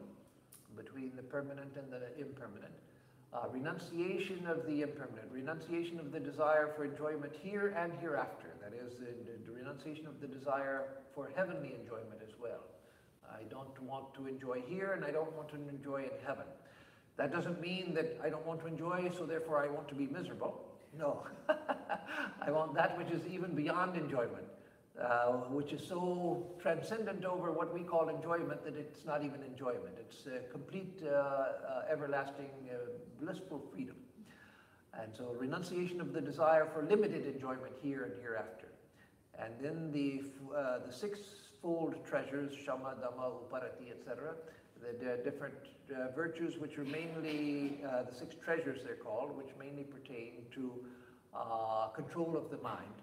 between the permanent and the impermanent, renunciation of the impermanent, renunciation of the desire for enjoyment here and hereafter, that is, the renunciation of the desire for heavenly enjoyment as well. I don't want to enjoy here and I don't want to enjoy in heaven. That doesn't mean that I don't want to enjoy, so therefore I want to be miserable. No, I want that which is even beyond enjoyment. Which is so transcendent over what we call enjoyment that it's not even enjoyment. It's complete, everlasting, blissful freedom. And so renunciation of the desire for limited enjoyment here and hereafter. And then the sixfold treasures, Shama, Dhamma, Uparati, etc., the different virtues which are mainly, the six treasures they're called, which mainly pertain to control of the mind.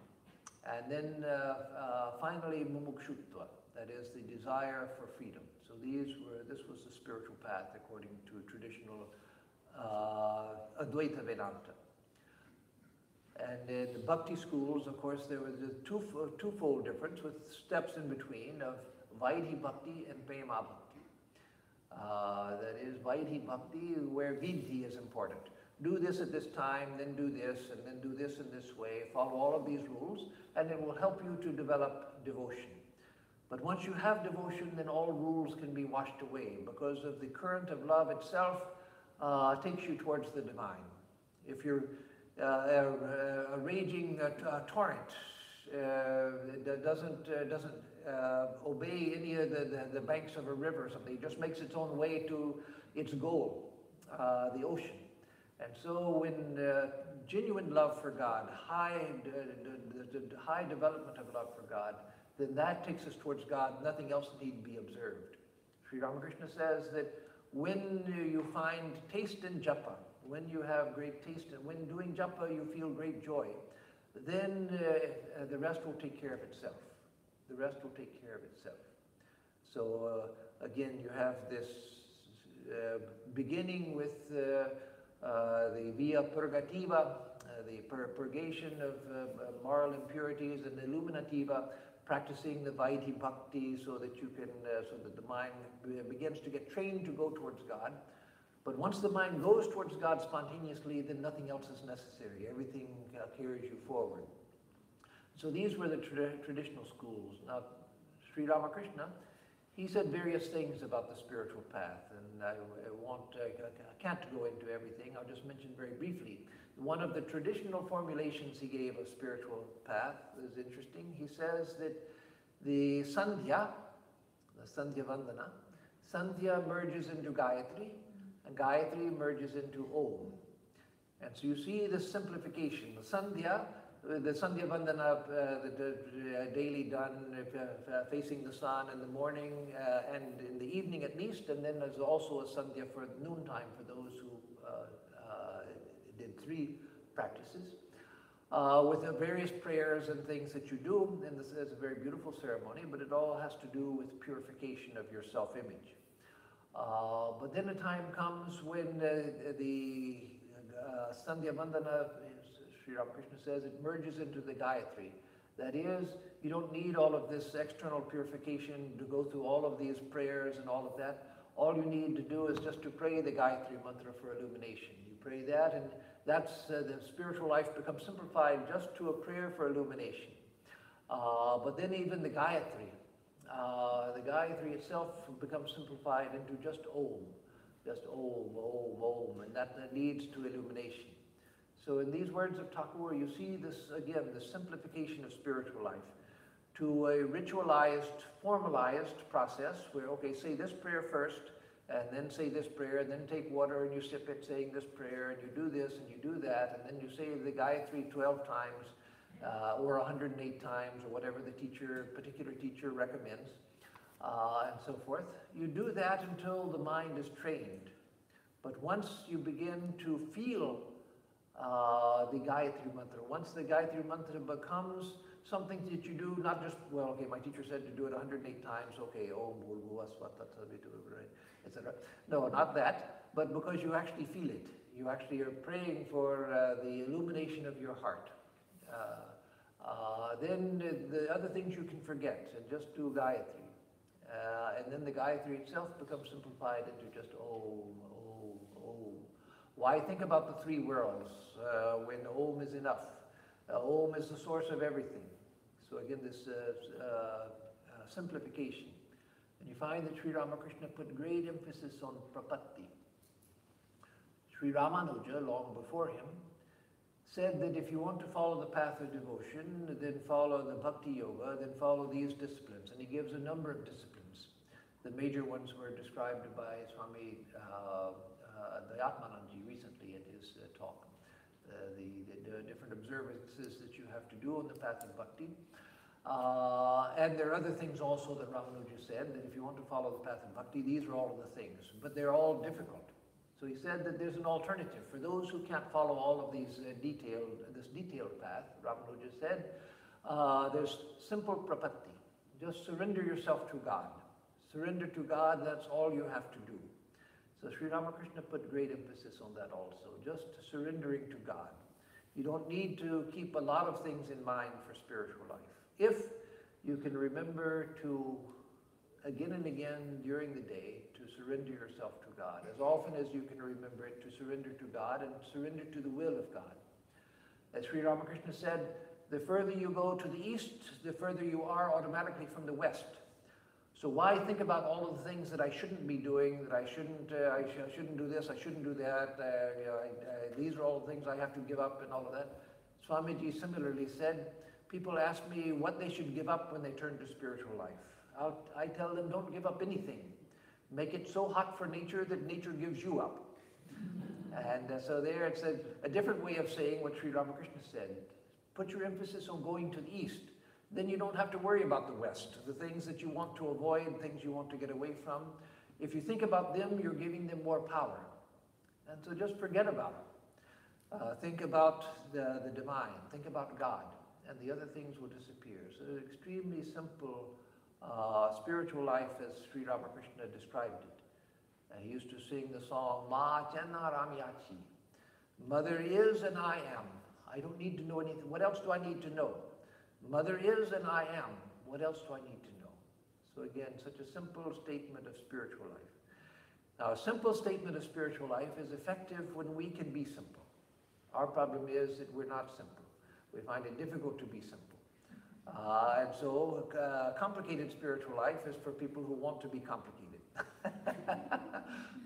And then finally, mumukshutva, that is the desire for freedom. So this was the spiritual path according to traditional Advaita Vedanta. And in the bhakti schools, of course, there was a twofold difference with steps in between of Vaidhi Bhakti and Prema Bhakti. That is Vaidhi Bhakti, where Vidhi is important. Do this at this time, then do this, and then do this in this way. Follow all of these rules, and it will help you to develop devotion. But once you have devotion, then all rules can be washed away because of the current of love itself takes you towards the divine. If you're a raging torrent that doesn't obey any of the banks of a river or something, it just makes its own way to its goal, the ocean. And so when genuine love for God, the high development of love for God, then that takes us towards God. Nothing else need be observed. Sri Ramakrishna says that when you find taste in japa, when you have great taste, and when doing japa you feel great joy, then the rest will take care of itself. The rest will take care of itself. So again, you have this beginning with the via purgativa, the purgation of moral impurities, and the illuminativa, practicing the Vaidhi Bhakti so that you can, so that the mind begins to get trained to go towards God. But once the mind goes towards God spontaneously, then nothing else is necessary. Everything carries you forward. So these were the traditional schools. Now, Sri Ramakrishna, he said various things about the spiritual path, and I can't go into everything. I'll just mention very briefly. One of the traditional formulations he gave of spiritual path is interesting. He says that the Sandhya, the Sandhya Vandana, Sandhya merges into Gayatri, and Gayatri merges into Om. And so you see the simplification. The Sandhya Vandana, the daily done facing the sun in the morning and in the evening at least, and then there's also a Sandhya for noontime for those who did 3 practices. with the various prayers and things that you do. And this is a very beautiful ceremony, but it all has to do with purification of your self-image. But then a time comes when the Sandhya Vandana, Sri Ramakrishna says, it merges into the Gayatri. That is, you don't need all of this external purification to go through all of these prayers and all of that. All you need to do is just to pray the Gayatri mantra for illumination. You pray that, and that's the spiritual life becomes simplified just to a prayer for illumination. But then even the Gayatri itself becomes simplified into just Om, and that leads to illumination. So in these words of Thakur, you see this, again, the simplification of spiritual life to a ritualized, formalized process where, okay, say this prayer first, and then say this prayer, and then take water and you sip it saying this prayer, and you do this and you do that, and then you say the Gayatri 12 times or 108 times or whatever the particular teacher recommends, and so forth. You do that until the mind is trained. But once you begin to feel the Gayatri mantra, once the Gayatri mantra becomes something that you do, not just, well, okay, my teacher said to do it 108 times, okay, Om Bhurbhuva Svata, etc. No, not that, but because you actually feel it. You actually are praying for the illumination of your heart. Then the other things you can forget and just do Gayatri. And then the Gayatri itself becomes simplified into just Om, Om, Om. Why think about the three worlds when Om is enough? Om is the source of everything. So again, this simplification. And you find that Sri Ramakrishna put great emphasis on prapatti. Sri Ramanuja, long before him, said that if you want to follow the path of devotion, then follow the bhakti yoga, then follow these disciplines. And he gives a number of disciplines. The major ones were described by Swami Dayatmananji recently at his talk. The different observances that you have to do on the path of bhakti. And there are other things also that Ramanuja said, that if you want to follow the path of bhakti, these are all of the things, but they're all difficult. So he said that there's an alternative. For those who can't follow all of these this detailed path, Ramanuja said, there's simple prapatti. Just surrender yourself to God. Surrender to God, that's all you have to do. So Sri Ramakrishna put great emphasis on that also, just surrendering to God. You don't need to keep a lot of things in mind for spiritual life. If you can remember to, again and again during the day, to surrender yourself to God, as often as you can remember it, to surrender to God and surrender to the will of God. As Sri Ramakrishna said, the further you go to the east, the further you are automatically from the west. So why think about all of the things that I shouldn't be doing, that I shouldn't do this, I shouldn't do that, these are all the things I have to give up and all of that. Swamiji similarly said, people ask me what they should give up when they turn to spiritual life. I tell them, don't give up anything. Make it so hot for nature that nature gives you up. And so there it's a different way of saying what Sri Ramakrishna said. Put your emphasis on going to the east. Then you don't have to worry about the west, the things that you want to avoid, things you want to get away from. If you think about them, you're giving them more power. And so just forget about them. Think about the divine. Think about God. And the other things will disappear. So an extremely simple spiritual life as Sri Ramakrishna described it. He used to sing the song, Ma Channa Ramyachi. Mother is and I am. I don't need to know anything. What else do I need to know? Mother is and I am. What else do I need to know? So again, such a simple statement of spiritual life. Now, a simple statement of spiritual life is effective when we can be simple. Our problem is that we're not simple. We find it difficult to be simple. And so complicated spiritual life is for people who want to be complicated.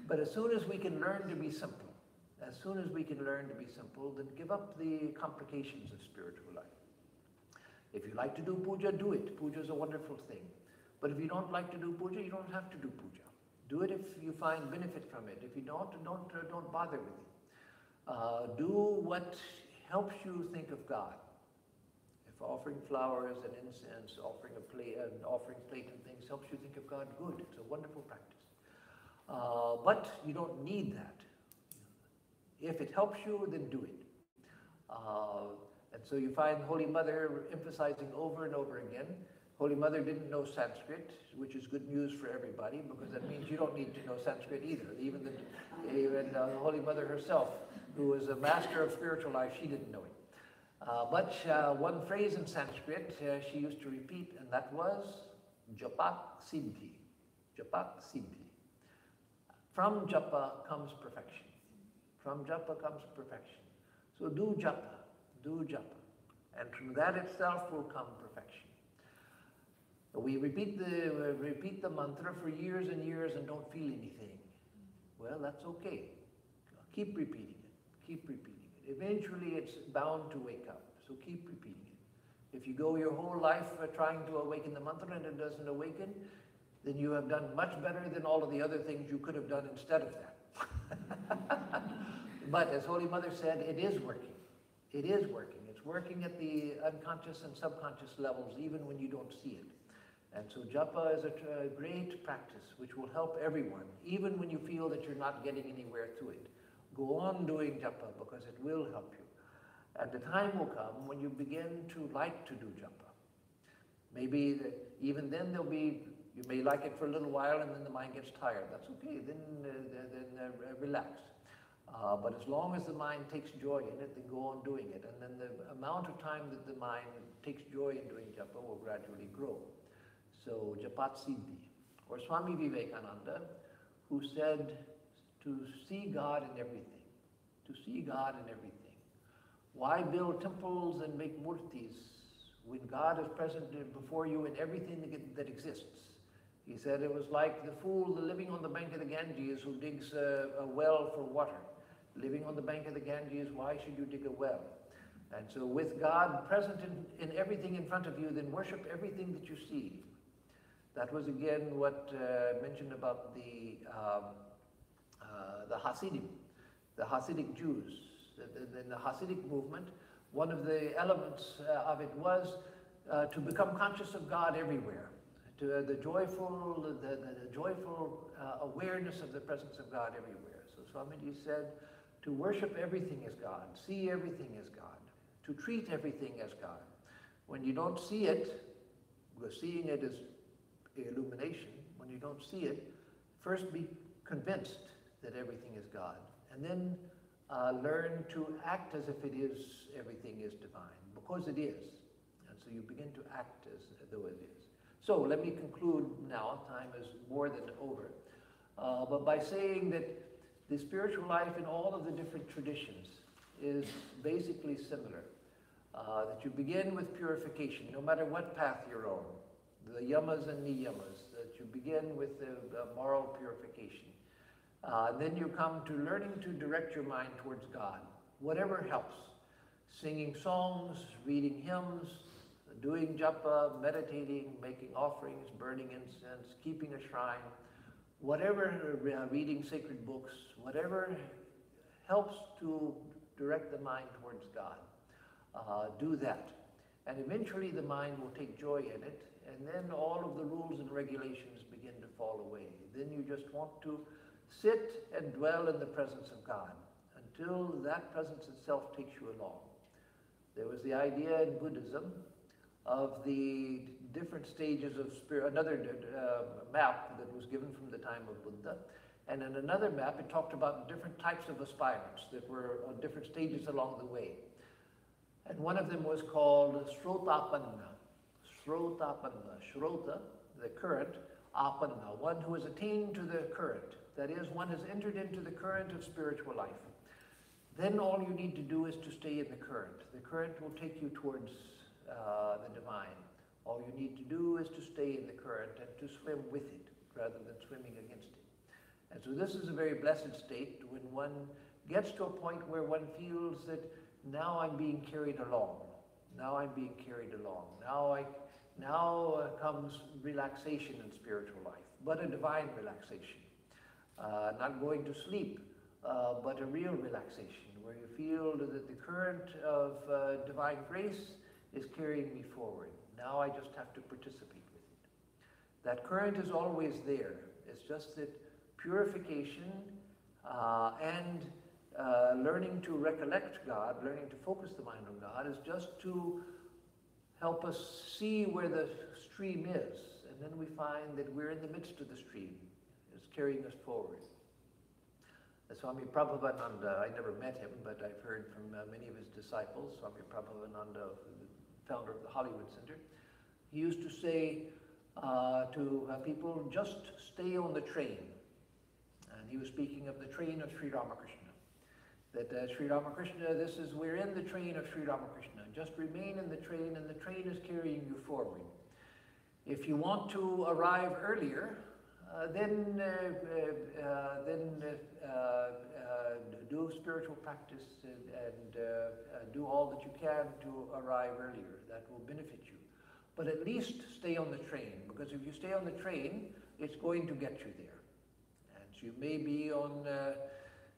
But as soon as we can learn to be simple, then give up the complications of spiritual life. If you like to do puja, do it. Puja is a wonderful thing. But if you don't like to do puja, you don't have to do puja. Do it if you find benefit from it. If you don't bother with it. Do what helps you think of God. If offering flowers and incense, offering plate and things helps you think of God, good. It's a wonderful practice. But you don't need that. If it helps you, then do it. And so you find Holy Mother emphasizing over and over again. Holy Mother didn't know Sanskrit, which is good news for everybody, because that means you don't need to know Sanskrit either. Even Holy Mother herself, who was a master of spiritual life, she didn't know it. But one phrase in Sanskrit she used to repeat, and that was Japak Siddhi. Japak Siddhi. From japa comes perfection. From japa comes perfection. So do japa, do japa. And from that itself will come perfection. We repeat the mantra for years and years and don't feel anything. Well, that's okay. Keep repeating it. Keep repeating it. Eventually, it's bound to wake up. So keep repeating it. If you go your whole life trying to awaken the mantra and it doesn't awaken, then you have done much better than all of the other things you could have done instead of that. But as Holy Mother said, it is working. It is working. It's working at the unconscious and subconscious levels, even when you don't see it. And so japa is a great practice which will help everyone, even when you feel that you're not getting anywhere through it. Go on doing japa because it will help you. And the time will come when you begin to like to do japa. Maybe even then you may like it for a little while and then the mind gets tired. That's okay, then relax. But as long as the mind takes joy in it, then go on doing it. And then the amount of time that the mind takes joy in doing japa will gradually grow. So Japat Siddhi, or Swami Vivekananda, who said to see God in everything, to see God in everything. Why build temples and make murtis when God is present before you in everything that exists? He said it was like the fool living on the bank of the Ganges who digs a well for water. Living on the bank of the Ganges, why should you dig a well? And so with God present in everything in front of you, then worship everything that you see. That was again what mentioned about the Hasidim, the Hasidic Jews. In the Hasidic movement, one of the elements of it was to become conscious of God everywhere, to the joyful awareness of the presence of God everywhere. So Swamiji said to worship everything as God, see everything as God, to treat everything as God. When you don't see it, because seeing it is illumination, when you don't see it, first be convinced that everything is God, and then learn to act as if everything is divine, because it is. And so you begin to act as though it is. So let me conclude now, time is more than over, but by saying that the spiritual life in all of the different traditions is basically similar. That you begin with purification, no matter what path you're on, the yamas and niyamas, that you begin with the moral purification. Then you come to learning to direct your mind towards God, whatever helps. Singing songs, reading hymns, doing japa, meditating, making offerings, burning incense, keeping a shrine, whatever, reading sacred books, whatever helps to direct the mind towards God. Do that. And eventually the mind will take joy in it, and then all of the rules and regulations begin to fall away. Then you just want to sit and dwell in the presence of God until that presence itself takes you along. There was the idea in Buddhism of the different stages of spirit, another map that was given from the time of Buddha. And in another map, it talked about different types of aspirants that were on different stages along the way. And one of them was called Srotapanna. Srotapanna. Shrota, the current, Apanna, one who has attained to the current. That is, one has entered into the current of spiritual life. Then all you need to do is to stay in the current. The current will take you towards the divine. All you need to do is to stay in the current and to swim with it rather than swimming against it. And so this is a very blessed state when one gets to a point where one feels that now I'm being carried along. Now I'm being carried along. Now comes relaxation in spiritual life, but a divine relaxation. Not going to sleep, but a real relaxation where you feel that the current of divine grace is carrying me forward. Now I just have to participate with it. That current is always there. It's just that purification and learning to recollect God, learning to focus the mind on God, is just to help us see where the stream is. And then we find that we're in the midst of the stream. It's carrying us forward. Swami Prabhupada, I never met him, but I've heard from many of his disciples. Swami Prabhupada, the founder of the Hollywood Center, he used to say to people, just stay on the train. And he was speaking of the train of Sri Ramakrishna. That Sri Ramakrishna, we're in the train of Sri Ramakrishna. Just remain in the train, and the train is carrying you forward. If you want to arrive earlier, then do spiritual practice and do all that you can to arrive earlier. That will benefit you. But at least stay on the train, because if you stay on the train, it's going to get you there. And so you may be on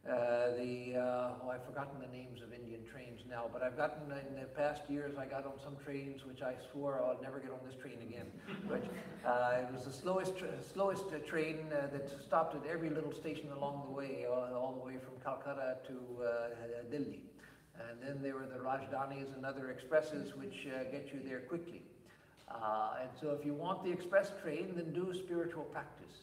I've forgotten the names of Indian trains now, but I've gotten, in the past years, I got on some trains which I swore I'll never get on this train again. But it was the slowest train that stopped at every little station along the way, all the way from Calcutta to Delhi. And then there were the Rajdanis and other expresses which get you there quickly. And so if you want the express train, then do spiritual practice.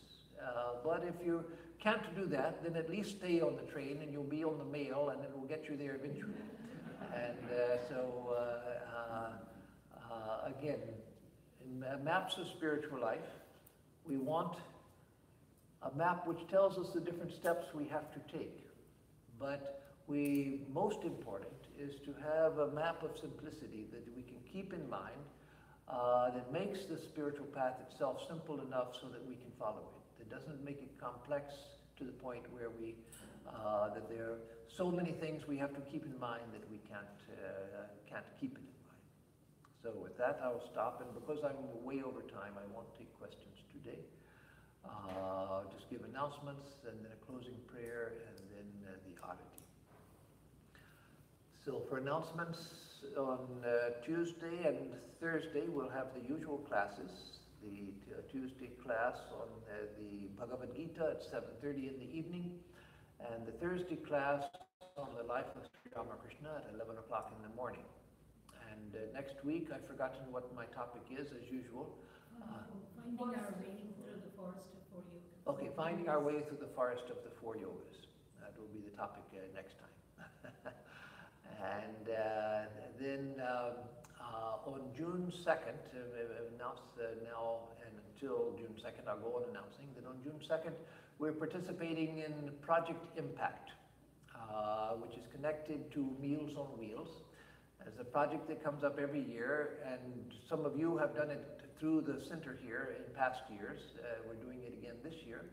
But if you can't do that, then at least stay on the train and you'll be on the mail and it will get you there eventually. And again, in maps of spiritual life, we want a map which tells us the different steps we have to take. But most important is to have a map of simplicity that we can keep in mind that makes the spiritual path itself simple enough so that we can follow it. It doesn't make it complex to the point where that there are so many things we have to keep in mind that we can't keep it in mind. So with that, I'll stop, and because I'm way over time, I won't take questions today. Just give announcements, and then a closing prayer, and then the oddity. So for announcements, on Tuesday and Thursday, we'll have the usual classes. The Tuesday class on the Bhagavad Gita at 7:30 in the evening, and the Thursday class on the life of Sri Ramakrishna at 11 o'clock in the morning. And next week, I've forgotten what my topic is, as usual. Finding our way through the forest of four yogas. Okay, finding our way through the forest of the four yogas. That will be the topic next time. And then on June 2nd, announced now and until June 2nd, I'll go on announcing. Then on June 2nd, we're participating in Project Impact, which is connected to Meals on Wheels. It's a project that comes up every year, and some of you have done it through the center here in past years. We're doing it again this year.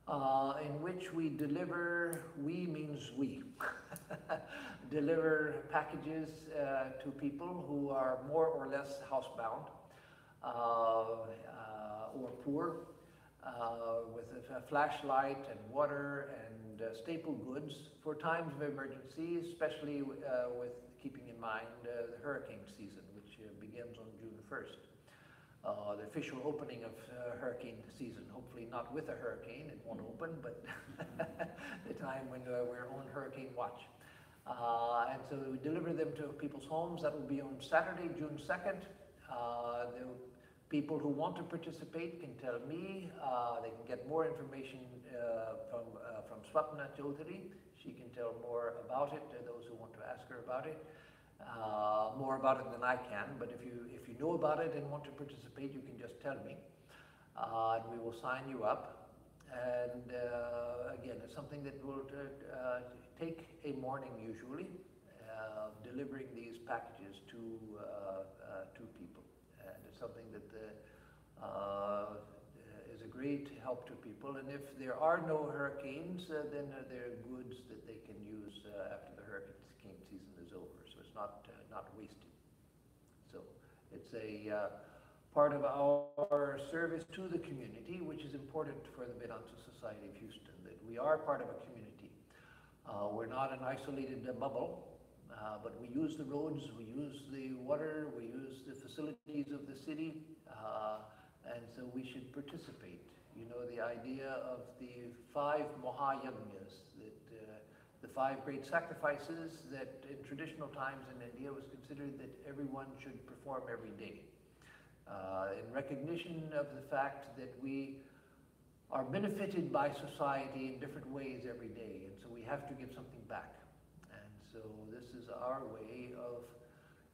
In which we deliver, we means we, deliver packages to people who are more or less housebound or poor, with a flashlight and water and staple goods for times of emergency, especially with keeping in mind the hurricane season, which begins on June 1st. The official opening of hurricane season, hopefully not with a hurricane, it won't open, but the time when we're on hurricane watch. And so we deliver them to people's homes. That will be on Saturday, June 2nd. The people who want to participate can tell me. They can get more information from Swapna Chaudhary. She can tell more about it, those who want to ask her about it. More about it than I can, but if you know about it and want to participate, you can just tell me, and we will sign you up. And again, it's something that will take a morning usually, delivering these packages to people, and it's something that is a great help to people. And if there are no hurricanes, then there are goods that they can use after the hurricane season is over. So it's not wasted. So it's a part of our service to the community, which is important for the Vedanta Society of Houston, that we are part of a community. We're not an isolated bubble, but we use the roads, we use the water, we use the facilities of the city, and so we should participate. You know, the idea of the 5 Mahayagnas that the 5 great sacrifices that in traditional times in India was considered that everyone should perform every day. In recognition of the fact that we are benefited by society in different ways every day, and so we have to give something back. And so this is our way of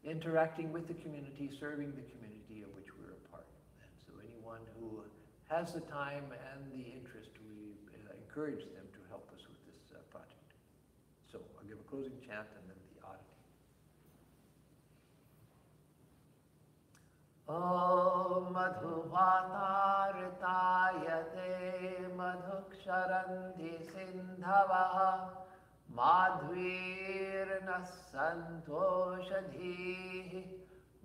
interacting with the community, serving the community of which we're a part. And so anyone who has the time and the interest, we encourage them to help us with this project. So I'll give a closing chant and then the oddity. Om madhuvatartayate madhuksharandhi sindhavaha madhvirna santoshadhihi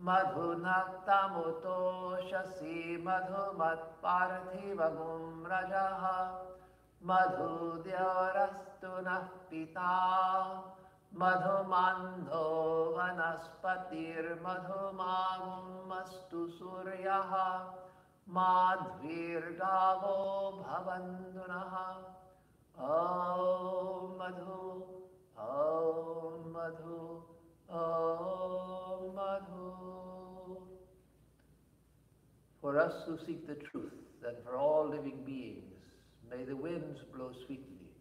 madhunaktamutoshasi madhumatparthivagum rajaha madhudyarastu nah pita madhumandho vanaspatir madhumagum astu suryaha madhvirgavo bhavandunaha. Om Madhu, Om Madhu, Om Madhu. For us who seek the truth, and for all living beings, may the winds blow sweetly,